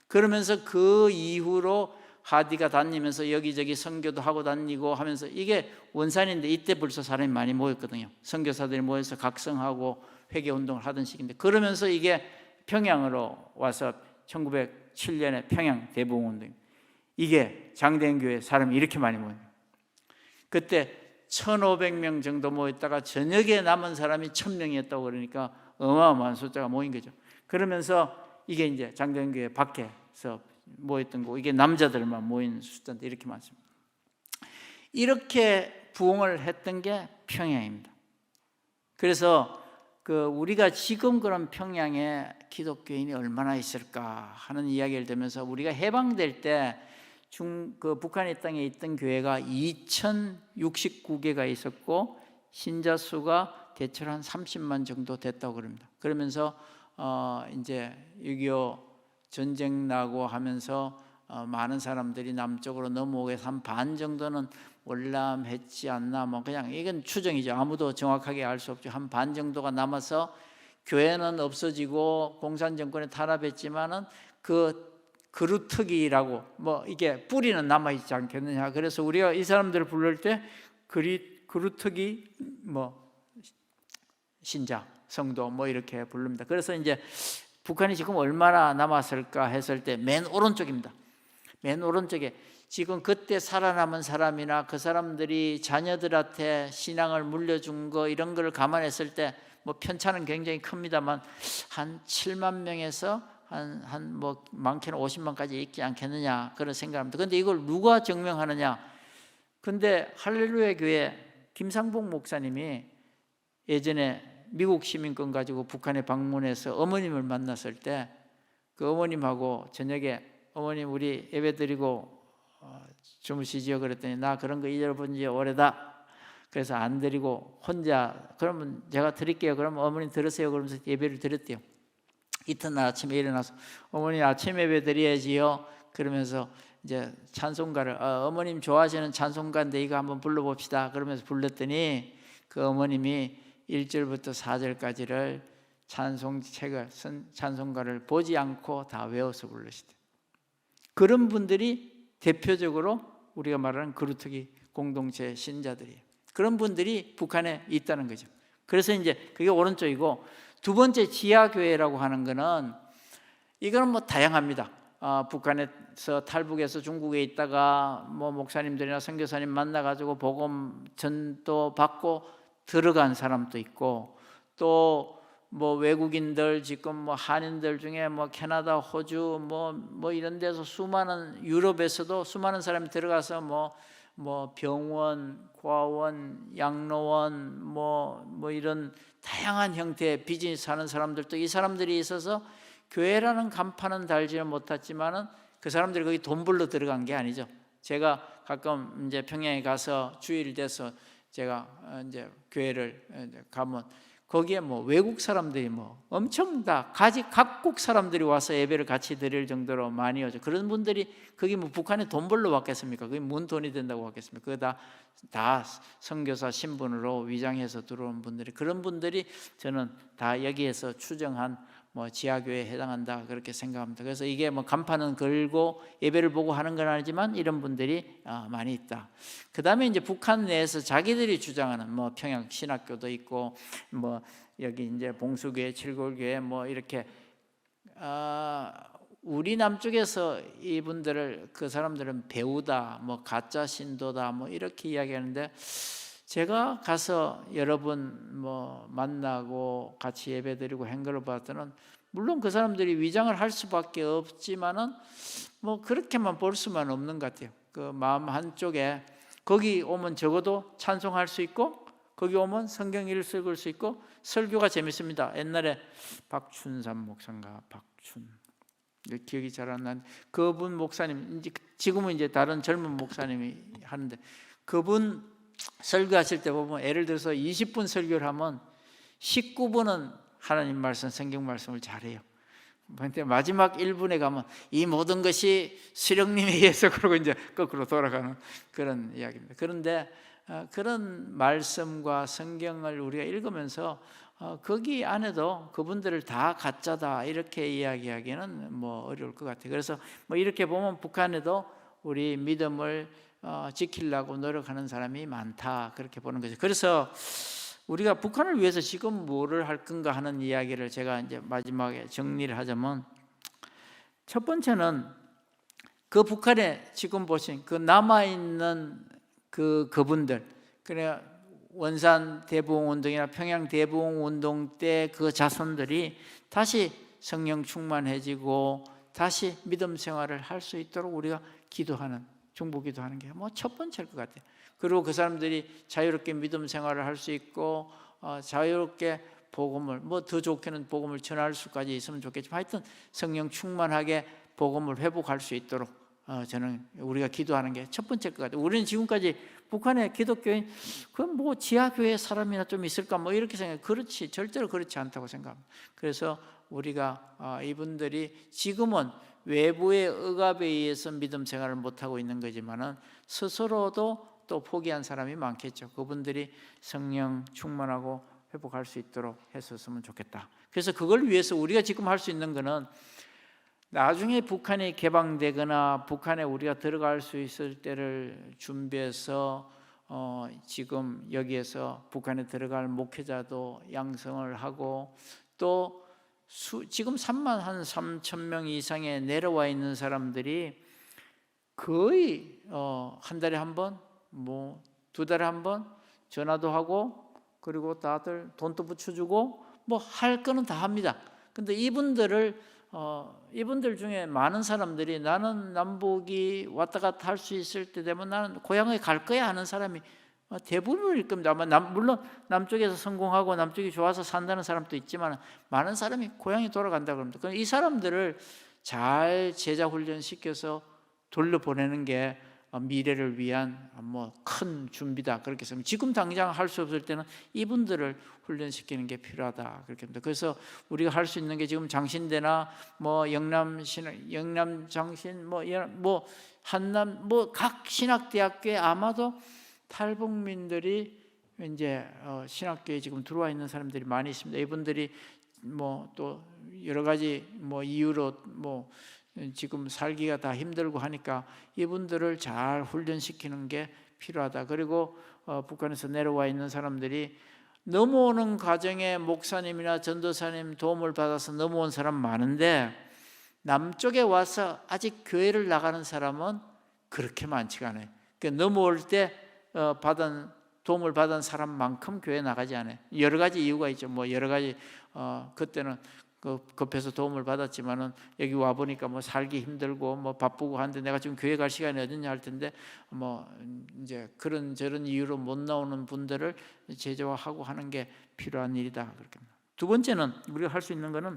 그러면서 그 이후로 하디가 다니면서 여기저기 선교도 하고 다니고 하면서 이게 원산인데 이때 벌써 사람이 많이 모였거든요. 선교사들이 모여서 각성하고 회개운동을 하던 시기인데 그러면서 이게 평양으로 와서 1907년에 평양 대부흥운동 이게 장대인교회 사람이 이렇게 많이 모여요. 그때 1,500명 정도 모였다가 저녁에 남은 사람이 1,000명이었다고 그러니까 어마어마한 숫자가 모인 거죠. 그러면서 이게 이제 장대인교회 밖에서 모였던 거고 이게 남자들만 모인 숫자인데 이렇게 많습니다. 이렇게 부흥을 했던 게 평양입니다. 그래서 우리가 지금 그런 평양에 기독교인이 얼마나 있을까 하는 이야기를 들으면서 우리가 해방될 때 북한의 땅에 있던 교회가 2,069개가 있었고 신자 수가 대체로 한 30만 정도 됐다고 그럽니다. 그러면서 이제 6.25 전쟁 나고 하면서 많은 사람들이 남쪽으로 넘어오게 해서 한 반 정도는 월남했지 않나 뭐 그냥 이건 추정이죠. 아무도 정확하게 알 수 없죠. 한 반 정도가 남아서 교회는 없어지고 공산 정권에 탄압했지만은 그 그루터기라고 뭐 이게 뿌리는 남아 있지 않겠느냐. 그래서 우리가 이 사람들을 부를 때 그루터기 뭐 신자 성도 뭐 이렇게 부릅니다. 그래서 이제 북한이 지금 얼마나 남았을까 했을 때 맨 오른쪽입니다. 맨 오른쪽에 지금 그때 살아남은 사람이나 그 사람들이 자녀들한테 신앙을 물려준 거 이런 걸 감안했을 때 뭐 편차는 굉장히 큽니다만 한 7만 명에서 한 뭐 많게는 50만까지 있지 않겠느냐 그런 생각합니다. 그런데 이걸 누가 증명하느냐? 근데 할렐루야 교회 김상복 목사님이 예전에 미국 시민권 가지고 북한에 방문해서 어머님을 만났을 때 그 어머님하고 저녁에 어머님 우리 예배 드리고 주무시지요? 그랬더니 나 그런 거 잊어본 지 오래다. 그래서 안 드리고 혼자 그러면 제가 드릴게요. 그러면 어머님 들으세요. 그러면서 예배를 드렸대요. 이튿날 아침에 일어나서 어머니 아침 예배 드려야지요. 그러면서 이제 찬송가를 어머님 좋아하시는 찬송가인데 이거 한번 불러봅시다 그러면서 불렀더니 그 어머님이 1절부터 4절까지를 찬송가를 보지 않고 다 외워서 부르시대. 그런 분들이 대표적으로 우리가 말하는 그루터기 공동체 신자들이에요. 그런 분들이 북한에 있다는 거죠. 그래서 이제 그게 오른쪽이고, 두 번째 지하교회라고 하는 거는 이거는 뭐 다양합니다. 북한에서 탈북해서 중국에 있다가 뭐 목사님들이나 선교사님 만나가지고 복음 전도 받고 들어간 사람도 있고, 또 뭐 외국인들 지금 뭐 한인들 중에 뭐 캐나다, 호주 뭐 이런 데서 수많은, 유럽에서도 수많은 사람이 들어가서 뭐 병원, 과원, 양로원 뭐 이런 다양한 형태의 비즈니스 하는 사람들도, 이 사람들이 있어서 교회라는 간판은 달지는 못했지만은 그 사람들이 거기 돈 벌러 들어간 게 아니죠. 제가 가끔 이제 평양에 가서 주일 돼서 제가 이제 교회를 이제 가면 거기에 뭐 외국 사람들이 뭐 엄청 다 각국 사람들이 와서 예배를 같이 드릴 정도로 많이 오죠. 그런 분들이 거기 뭐 북한에 돈 벌러 왔겠습니까? 그게 뭔 돈이 된다고 왔겠습니까? 그거 다 선교사 신분으로 위장해서 들어온 분들이, 그런 분들이 저는 다 여기에서 추정한 뭐 지하교회에 해당한다 그렇게 생각합니다. 그래서 이게 뭐 간판은 걸고 예배를 보고 하는 건 아니지만 이런 분들이 많이 있다. 그 다음에 이제 북한 내에서 자기들이 주장하는 뭐 평양 신학교도 있고, 뭐 여기 이제 봉수교회, 칠골교회 뭐 이렇게 우리 남쪽에서 이분들을, 그 사람들은 배우다, 뭐 가짜 신도다, 뭐 이렇게 이야기하는데, 제가 가서 여러분 뭐 만나고 같이 예배드리고 한 걸로 봤더니, 물론 그 사람들이 위장을 할 수밖에 없지만은 뭐 그렇게만 볼 수만 없는 것 같아요. 그 마음 한쪽에 거기 오면 적어도 찬송할 수 있고, 거기 오면 성경 읽을 수 있고, 설교가 재밌습니다. 옛날에 박춘삼 목사인가, 기억이 잘 안 나는데, 그분 목사님, 지금은 이제 다른 젊은 목사님이 하는데, 그분 설교하실 때 보면 예를 들어서 20분 설교를 하면 19분은 하나님 말씀, 성경 말씀을 잘해요. 근데 마지막 1분에 가면 이 모든 것이 수령님에 의해서, 그러고 이제 거꾸로 돌아가는 그런 이야기입니다. 그런데 그런 말씀과 성경을 우리가 읽으면서 거기 안에도 그분들을 다 가짜다 이렇게 이야기하기는 뭐 어려울 것 같아요. 그래서 뭐 이렇게 보면 북한에도 우리 믿음을 지키려고 노력하는 사람이 많다 그렇게 보는 거죠. 그래서 우리가 북한을 위해서 지금 뭐를 할 건가 하는 이야기를 제가 이제 마지막에 정리를 하자면, 첫 번째는 그 북한에 지금 보신 그 남아있는 그분들, 그래 원산 대부흥운동이나 평양 대부흥운동 때 그 자손들이 다시 성령 충만해지고 다시 믿음 생활을 할 수 있도록 우리가 기도하는, 중보기도하는 게 뭐 첫 번째일 것 같아요. 그리고 그 사람들이 자유롭게 믿음 생활을 할 수 있고 자유롭게 복음을, 뭐 더 좋게는 복음을 전할 수까지 있으면 좋겠지만, 하여튼 성령 충만하게 복음을 회복할 수 있도록 저는 우리가 기도하는 게 첫 번째일 것 같아요. 우리는 지금까지 북한의 기독교인 그건 뭐 지하교회 사람이나 좀 있을까 뭐 이렇게 생각해요. 그렇지, 절대로 그렇지 않다고 생각합니다. 그래서 우리가 이분들이 지금은 외부의 억압에 의해서 믿음 생활을 못하고 있는 거지만은 스스로도 또 포기한 사람이 많겠죠. 그분들이 성령 충만하고 회복할 수 있도록 했었으면 좋겠다. 그래서 그걸 위해서 우리가 지금 할 수 있는 거는, 나중에 북한이 개방되거나 북한에 우리가 들어갈 수 있을 때를 준비해서 지금 여기에서 북한에 들어갈 목회자도 양성을 하고, 또 지금 3만 명 이상에 내려와 있는 사람들이 거의 한 달에 한 번, 뭐 2달에 한 번 전화도 하고, 그리고 다들 돈도 붙여주고 뭐 할 거는 다 합니다. 근데 이분들 중에 많은 사람들이 나는 남북이 왔다 갔다 할 수 있을 때 되면 나는 고향에 갈 거야 하는 사람이 대부분일 겁니다. 물론 남쪽에서 성공하고 남쪽이 좋아서 산다는 사람도 있지만 많은 사람이 고향에 돌아간다고 합니다. 이 사람들을 잘 제자 훈련시켜서 돌려보내는 게 미래를 위한 뭐 큰 준비다 그렇게 생각합니다. 지금 당장 할 수 없을 때는 이분들을 훈련시키는 게 필요하다 그렇게 합니다. 그래서 우리가 할 수 있는 게 지금 장신대나 뭐 영남 장신 뭐 한남 뭐 각 신학대학교에 아마도 탈북민들이 이제 신학교에 지금 들어와 있는 사람들이 많이 있습니다. 이분들이 뭐 또 여러 가지 뭐 이유로 뭐 지금 살기가 다 힘들고 하니까 이분들을 잘 훈련시키는 게 필요하다. 그리고 북한에서 내려와 있는 사람들이 넘어오는 과정에 목사님이나 전도사님 도움을 받아서 넘어온 사람 많은데 남쪽에 와서 아직 교회를 나가는 사람은 그렇게 많지가 않아요. 그러니까 넘어올 때 도움을 받은 사람만큼 교회 나가지 않아요. 여러 가지 이유가 있죠. 뭐 여러 가지 그때는 급해서 도움을 받았지만은 여기 와 보니까 뭐 살기 힘들고 뭐 바쁘고 하는데 내가 지금 교회 갈 시간이 어딨냐 할 텐데 뭐 이제 그런 저런 이유로 못 나오는 분들을 제재화하고 하는 게 필요한 일이다 그렇게. 두 번째는 우리가 할 수 있는 거는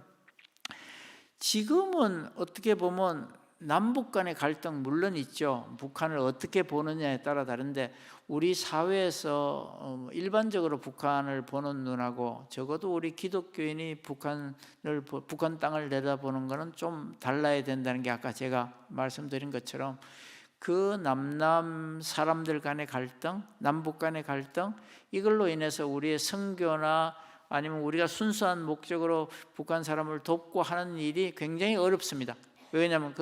지금은 어떻게 보면 남북 간의 갈등 물론 있죠. 북한을 어떻게 보느냐에 따라 다른데 우리 사회에서 일반적으로 북한을 보는 눈하고 적어도 우리 기독교인이 북한 땅을 내다보는 것은 좀 달라야 된다는 게 아까 제가 말씀드린 것처럼 그 남남 사람들 간의 갈등, 남북 간의 갈등 이걸로 인해서 우리의 선교나 아니면 우리가 순수한 목적으로 북한 사람을 돕고 하는 일이 굉장히 어렵습니다. 왜냐하면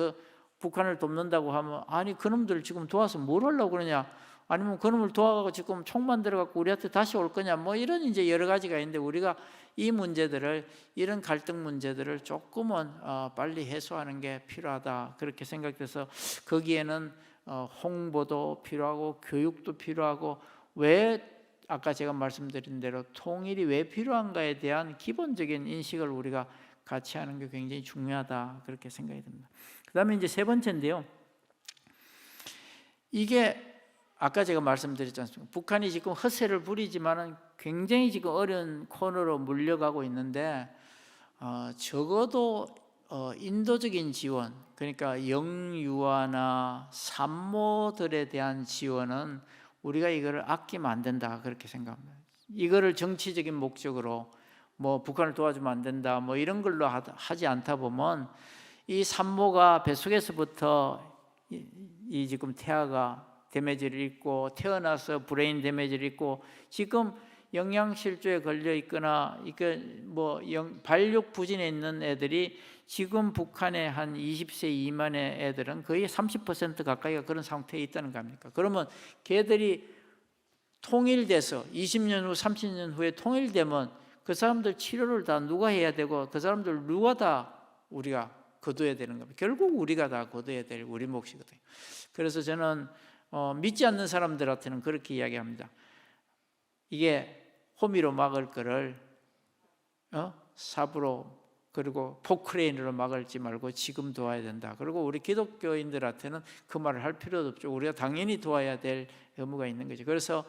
북한을 돕는다고 하면 아니 그놈들 지금 도와서 뭘 하려고 그러냐, 아니면 그놈을 도와가고 지금 총 만들어갖고 우리한테 다시 올 거냐, 뭐 이런 이제 여러 가지가 있는데 우리가 이런 갈등 문제들을 조금은 빨리 해소하는 게 필요하다 그렇게 생각돼서 거기에는 홍보도 필요하고 교육도 필요하고 왜 아까 제가 말씀드린 대로 통일이 왜 필요한가에 대한 기본적인 인식을 우리가 같이 하는 게 굉장히 중요하다 그렇게 생각이 듭니다. 그 다음에 이제 세 번째인데요. 이게 아까 제가 말씀드렸지 않습니까? 북한이 지금 허세를 부리지만은 굉장히 지금 어려운 코너로 물려가고 있는데 적어도 인도적인 지원, 그러니까 영유아나 산모들에 대한 지원은 우리가 이거를 아끼면 안 된다 그렇게 생각합니다. 이거를 정치적인 목적으로 뭐 북한을 도와주면 안 된다 뭐 이런 걸로 하지 않다 보면 이 산모가 뱃속에서부터 이 지금 태아가 데미지를 입고 태어나서 브레인 데미지를 입고 지금 영양실조에 걸려 있거나 이게 뭐 발육 부진에 있는 애들이 지금 북한의 한 20세 미만의 애들은 거의 30% 가까이가 그런 상태에 있다는 겁니까? 그러면 걔들이 통일돼서 20년 후 30년 후에 통일되면 그 사람들 치료를 다 누가 해야 되고 그 사람들 누가 다 우리가 거둬야 되는 겁니다. 결국 우리가 다 거둬야 될 우리 몫이거든요. 그래서 저는 믿지 않는 사람들한테는 그렇게 이야기합니다. 이게 호미로 막을 거를 삽으로 그리고 포크레인으로 막을지 말고 지금 도와야 된다. 그리고 우리 기독교인들한테는 그 말을 할 필요도 없죠. 우리가 당연히 도와야 될 의무가 있는 거죠. 그래서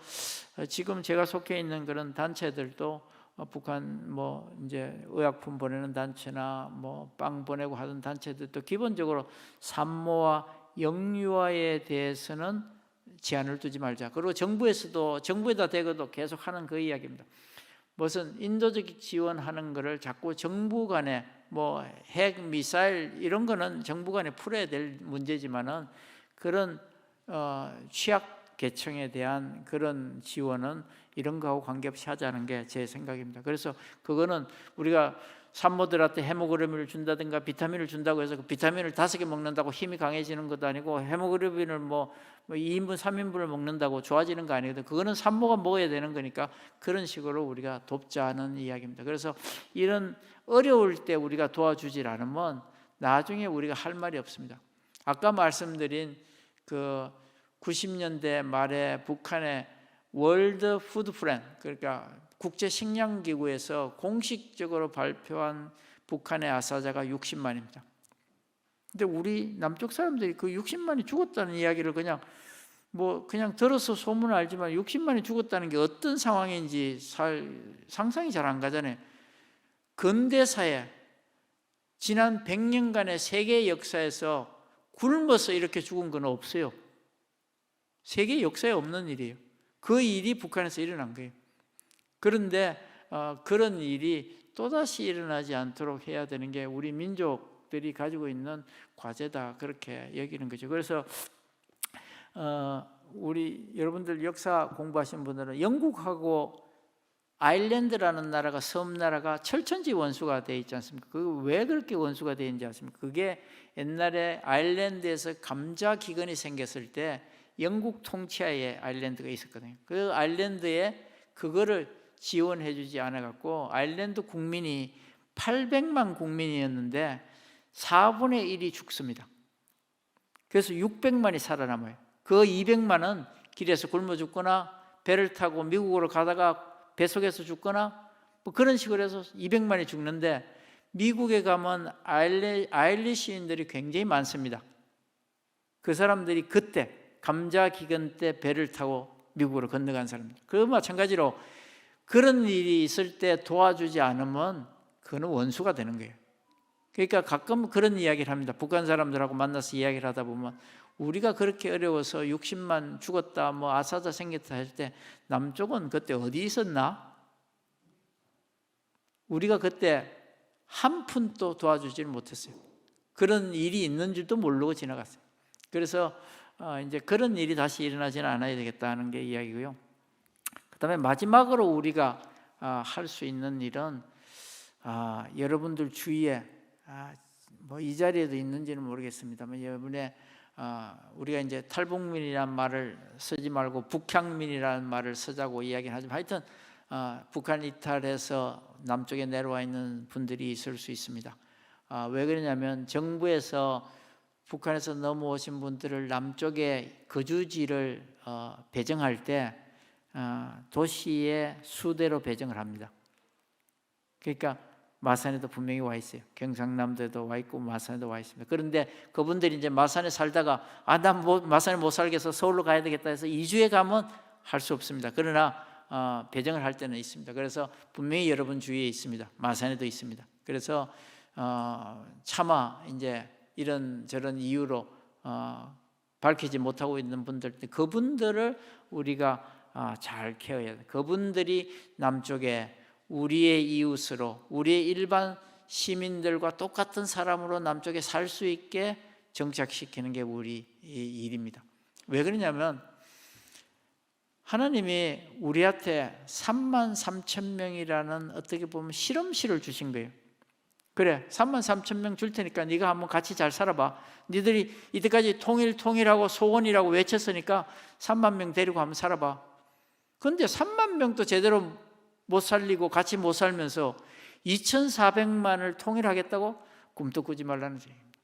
지금 제가 속해 있는 그런 단체들도 북한 뭐 이제 의약품 보내는 단체나 뭐 빵 보내고 하던 단체들도 기본적으로 산모와 영유아에 대해서는 제한을 두지 말자. 그리고 정부에다 대고도 계속 하는 그 이야기입니다. 무슨 인도적 지원하는 거를 자꾸 정부 간에 뭐 핵 미사일 이런 거는 정부 간에 풀어야 될 문제지만은 그런 취약 계층에 대한 그런 지원은 이런 거하고 관계없이 하자는 게 제 생각입니다. 그래서 그거는 우리가 산모들한테 헤모글로빈을 준다든가 비타민을 준다고 해서 그 비타민을 5개 먹는다고 힘이 강해지는 것도 아니고 헤모글로빈을 뭐 2인분 3인분을 먹는다고 좋아지는 거 아니거든요. 그거는 산모가 먹어야 되는 거니까 그런 식으로 우리가 돕자는 이야기입니다. 그래서 이런 어려울 때 우리가 도와주질 않으면 나중에 우리가 할 말이 없습니다. 아까 말씀드린 그 90년대 말에 북한의 월드 푸드 플랜, 그러니까 국제식량기구에서 공식적으로 발표한 북한의 아사자가 60만입니다. 근데 우리 남쪽 사람들이 그 60만이 죽었다는 이야기를 그냥 들어서 소문을 알지만 60만이 죽었다는 게 어떤 상황인지 상상이 잘 안 가잖아요. 근대사에 지난 100년간의 세계 역사에서 굶어서 이렇게 죽은 건 없어요. 세계 역사에 없는 일이에요. 그 일이 북한에서 일어난 거예요. 그런데 그런 일이 또다시 일어나지 않도록 해야 되는 게 우리 민족들이 가지고 있는 과제다, 그렇게 여기는 거죠. 그래서 우리 여러분들 역사 공부하신 분들은 영국하고 아일랜드라는 나라가, 섬나라가 철천지 원수가 되어 있지 않습니까? 그 왜 그렇게 원수가 되어 있는지 아십니까? 그게 옛날에 아일랜드에서 감자 기근이 생겼을 때 영국 통치하에 아일랜드가 있었거든요. 그 아일랜드에 그거를 지원해 주지 않아 갖고 아일랜드 국민이 800만 국민이었는데 4분의 1이 죽습니다. 그래서 600만이 살아남아요. 그 200만은 길에서 굶어 죽거나 배를 타고 미국으로 가다가 배 속에서 죽거나 뭐 그런 식으로 해서 200만이 죽는데, 미국에 가면 아일리시인들이 굉장히 많습니다. 그 사람들이 그때 감자 기근 때 배를 타고 미국으로 건너간 사람들. 그 마찬가지로 그런 일이 있을 때 도와주지 않으면 그는 원수가 되는 거예요. 그러니까 가끔 그런 이야기를 합니다. 북한 사람들하고 만나서 이야기를 하다 보면 우리가 그렇게 어려워서 60만 죽었다, 뭐 아사자 생겼다 할 때 남쪽은 그때 어디 있었나? 우리가 그때 한 푼도 도와주지를 못했어요. 그런 일이 있는 줄도 모르고 지나갔어요. 그래서 이제 그런 일이 다시 일어나지는 않아야 되겠다는 게 이야기고요. 그다음에 마지막으로 우리가 할 수 있는 일은 여러분들 주위에 뭐 이 자리에도 있는지는 모르겠습니다만 여러분의 우리가 이제 탈북민이라는 말을 쓰지 말고 북향민이라는 말을 쓰자고 이야기는 하지만 하여튼 북한 이탈해서 남쪽에 내려와 있는 분들이 있을 수 있습니다. 왜 그러냐면 정부에서 북한에서 넘어오신 분들을 남쪽에 거주지를 배정할 때 도시의 수대로 배정을 합니다. 그러니까 마산에도 분명히 와 있어요. 경상남도에도 와 있고 마산에도 와 있습니다. 그런데 그분들이 이제 마산에 살다가 난 마산에 못 살겠어, 서울로 가야 되겠다 해서 이주해 가면 할 수 없습니다. 그러나 배정을 할 때는 있습니다. 그래서 분명히 여러분 주위에 있습니다. 마산에도 있습니다. 그래서 차마 이제 이런 저런 이유로 밝히지 못하고 있는 분들, 그분들을 우리가 잘 케어해야 돼요. 그분들이 남쪽에 우리의 이웃으로, 우리의 일반 시민들과 똑같은 사람으로 남쪽에 살 수 있게 정착시키는 게 우리 일입니다. 왜 그러냐면 하나님이 우리한테 33,000명이라는 어떻게 보면 실험실을 주신 거예요. 그래, 33,000명 줄 테니까 네가 한번 같이 잘 살아봐. 니들이 이때까지 통일하고 소원이라고 외쳤으니까 3만 명 데리고 한번 살아봐. 그런데 3만 명도 제대로 못 살리고 같이 못 살면서 2,400만을 통일하겠다고? 꿈도 꾸지 말라는 얘기입니다.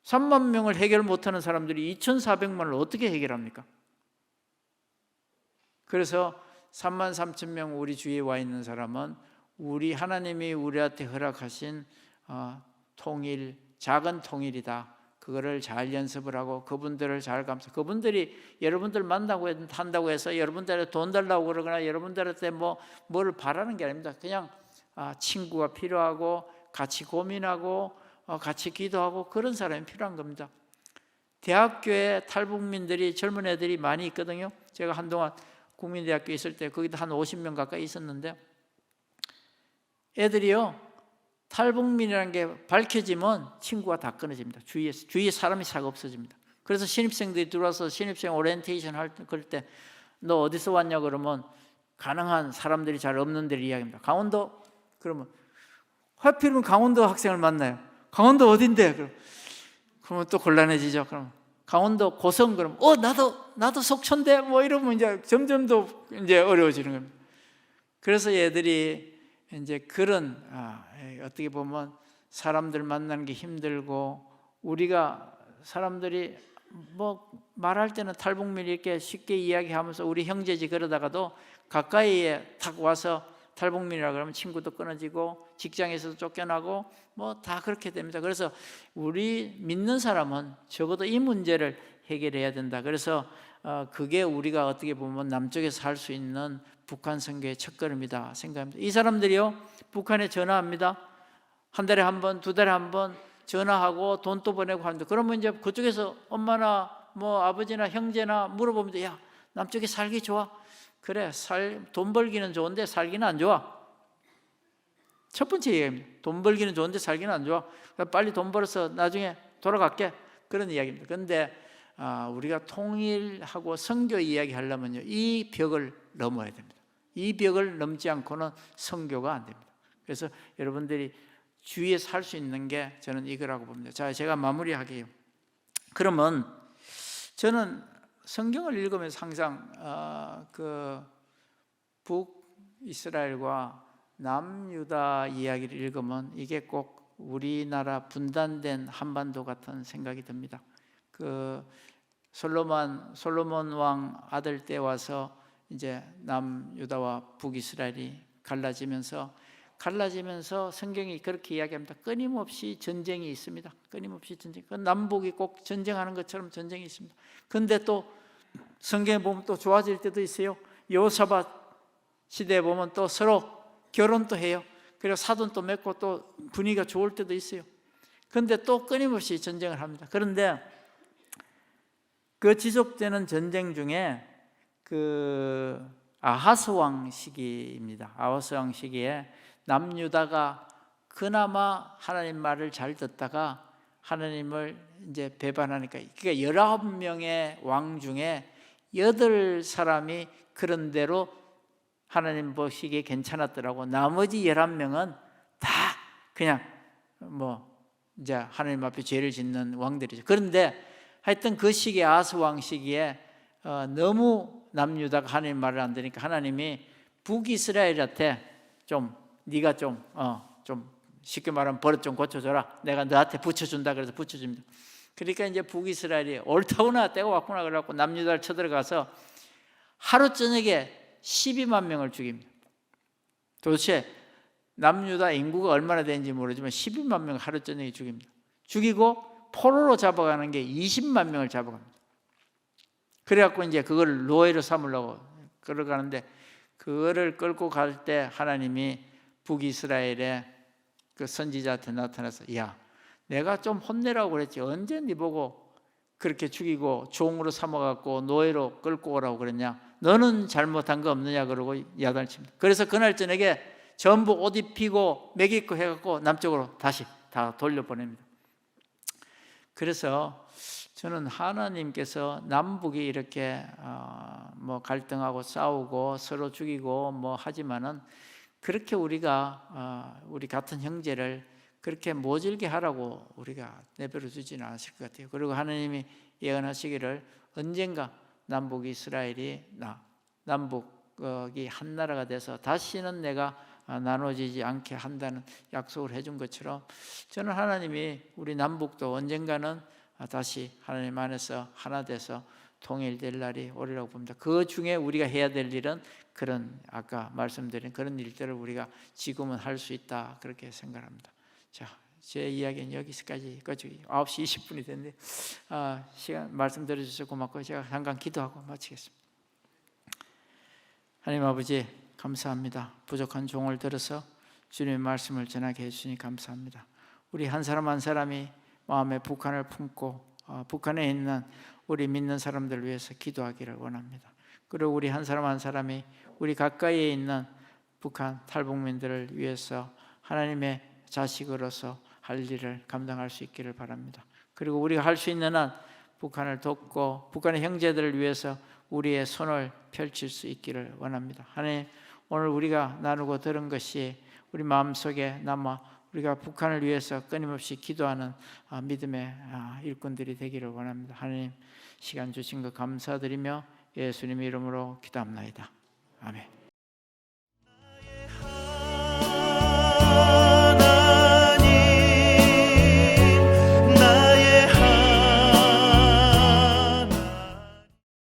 3만 명을 해결 못하는 사람들이 2,400만을 어떻게 해결합니까? 그래서 33,000명 우리 주위에 와 있는 사람은 우리 하나님이 우리한테 허락하신 통일, 작은 통일이다. 그거를 잘 연습을 하고 그분들을 잘 감싸. 그분들이 여러분들 만나고 한다고 해서 여러분들한테 돈 달라고 그러거나 여러분들한테 뭐를 바라는 게 아닙니다. 그냥 친구가 필요하고 같이 고민하고 같이 기도하고 그런 사람이 필요한 겁니다. 대학교에 탈북민들이, 젊은 애들이 많이 있거든요. 제가 한동안 국민대학교에 있을 때 거기도 한 50명 가까이 있었는데 애들이요, 탈북민이라는 게 밝혀지면 친구가 다 끊어집니다. 주위에 사람이 싹 없어집니다. 그래서 신입생들이 들어와서 신입생 오리엔테이션 할 때 너 어디서 왔냐 그러면 가능한 사람들이 잘 없는 데를 이야기합니다. 강원도? 그러면 하필이면 강원도 학생을 만나요. 강원도 어딘데? 그러면 또 곤란해지죠. 그럼 강원도 고성? 그러면 나도 속초인데? 뭐 이러면 이제 점점 더 이제 어려워지는 겁니다. 그래서 얘들이 이제 그런 어떻게 보면 사람들 만나는 게 힘들고, 우리가 사람들이 뭐 말할 때는 탈북민 이렇게 쉽게 이야기하면서 우리 형제지 그러다가도 가까이에 탁 와서 탈북민이라 그러면 친구도 끊어지고 직장에서도 쫓겨나고 뭐 다 그렇게 됩니다. 그래서 우리 믿는 사람은 적어도 이 문제를 해결해야 된다. 그래서 그게 우리가 어떻게 보면 남쪽에서 할 수 있는 북한 선교의 첫걸음이다 생각합니다. 이 사람들이요, 북한에 전화합니다. 한 달에 한 번, 두 달에 한 번 전화하고 돈도 보내고 하는데, 그러면 이제 그쪽에서 엄마나 뭐 아버지나 형제나 물어보면 야, 남쪽에 살기 좋아? 그래, 돈 벌기는 좋은데 살기는 안 좋아. 첫 번째 얘기입니다. 돈 벌기는 좋은데 살기는 안 좋아. 빨리 돈 벌어서 나중에 돌아갈게. 그런 이야기입니다. 그런데 우리가 통일하고 선교 이야기 하려면요, 이 벽을 넘어야 됩니다. 이 벽을 넘지 않고는 선교가 안 됩니다. 그래서 여러분들이 주위에서 할 수 있는 게 저는 이거라고 봅니다. 자, 제가 마무리하게요. 그러면 저는 성경을 읽으면서 항상 그 북이스라엘과 남유다 이야기를 읽으면 이게 꼭 우리나라 분단된 한반도 같은 생각이 듭니다. 그 솔로몬 왕 아들 때 와서 이제 남유다와 북이스라엘이 갈라지면서 성경이 그렇게 이야기합니다. 끊임없이 전쟁이 있습니다. 끊임없이 전쟁. 남북이 꼭 전쟁하는 것처럼 전쟁이 있습니다. 그런데 또 성경에 보면 또 좋아질 때도 있어요. 여호사밧 시대에 보면 또 서로 결혼도 해요. 그리고 사돈도 맺고 또 분위기가 좋을 때도 있어요. 그런데 또 끊임없이 전쟁을 합니다. 그런데 그 지속되는 전쟁 중에 그 아하스 왕 시기입니다. 아하스 왕 시기에 남유다가 그나마 하나님 말을 잘 듣다가 하나님을 이제 배반하니까, 그러니까 19명의 왕 중에 8사람이 그런 대로 하나님 보시기에 괜찮았더라고. 나머지 11명은 다 그냥 뭐 이제 하나님 앞에 죄를 짓는 왕들이죠. 그런데 하여튼 그 시기에, 아하스 왕 시기에 너무 남유다가 하나님 말을 안 들으니까 하나님이 북이스라엘한테 네가 좀 쉽게 말하면 버릇 좀 고쳐줘라. 내가 너한테 붙여준다. 그래서 붙여줍니다. 그러니까 이제 북이스라엘이 옳다구나, 때가 왔구나 그래갖고 남유다를 쳐들어가서 하루 저녁에 12만 명을 죽입니다. 도대체 남유다 인구가 얼마나 되는지 모르지만 12만 명을 하루 저녁에 죽입니다. 죽이고 포로로 잡아가는 게 20만 명을 잡아갑니다. 그래갖고 이제 그걸 노예로 삼으려고 끌어가는데, 그거를 끌고 갈 때 하나님이 북이스라엘의 그 선지자한테 나타나서, 야, 내가 좀 혼내라고 그랬지 언제 네 보고 그렇게 죽이고 종으로 삼아갖고 노예로 끌고 오라고 그랬냐? 너는 잘못한 거 없느냐? 그러고 야단을 칩니다. 그래서 그날 저녁에 전부 옷 입히고 먹이 입고 해갖고 남쪽으로 다시 다 돌려보냅니다. 그래서 저는 하나님께서 남북이 이렇게 뭐 갈등하고 싸우고 서로 죽이고 뭐 하지만은 그렇게 우리가 우리 같은 형제를 그렇게 모질게 하라고 우리가 내버려 두지는 않으실 것 같아요. 그리고 하나님이 예언하시기를 언젠가 남북 이스라엘이 남북이 한 나라가 돼서 다시는 내가 나눠지지 않게 한다는 약속을 해준 것처럼, 저는 하나님이 우리 남북도 언젠가는 다시 하나님 안에서 하나 돼서 통일될 날이 오리라고 봅니다. 그 중에 우리가 해야 될 일은 그런 아까 말씀드린 그런 일들을 우리가 지금은 할 수 있다, 그렇게 생각합니다. 자, 제 이야기는 여기까지 9시 20분이 됐는데 시간 말씀 들어주셔서 고맙고 제가 잠깐 기도하고 마치겠습니다. 하나님 아버지, 감사합니다. 부족한 종을 들어서 주님의 말씀을 전하게 해주시니 감사합니다. 우리 한 사람 한 사람이 마음에 북한을 품고 북한에 있는 우리 믿는 사람들을 위해서 기도하기를 원합니다. 그리고 우리 한 사람 한 사람이 우리 가까이에 있는 북한 탈북민들을 위해서 하나님의 자식으로서 할 일을 감당할 수 있기를 바랍니다. 그리고 우리가 할 수 있는 한 북한을 돕고 북한의 형제들을 위해서 우리의 손을 펼칠 수 있기를 원합니다. 하나님, 오늘 우리가 나누고 들은 것이 우리 마음속에 남아 우리가 북한을 위해서 끊임없이 기도하는 믿음의 일꾼들이 되기를 원합니다. 하나님, 시간 주신 것 감사드리며 예수님 이름으로 기도합나이다. 아멘.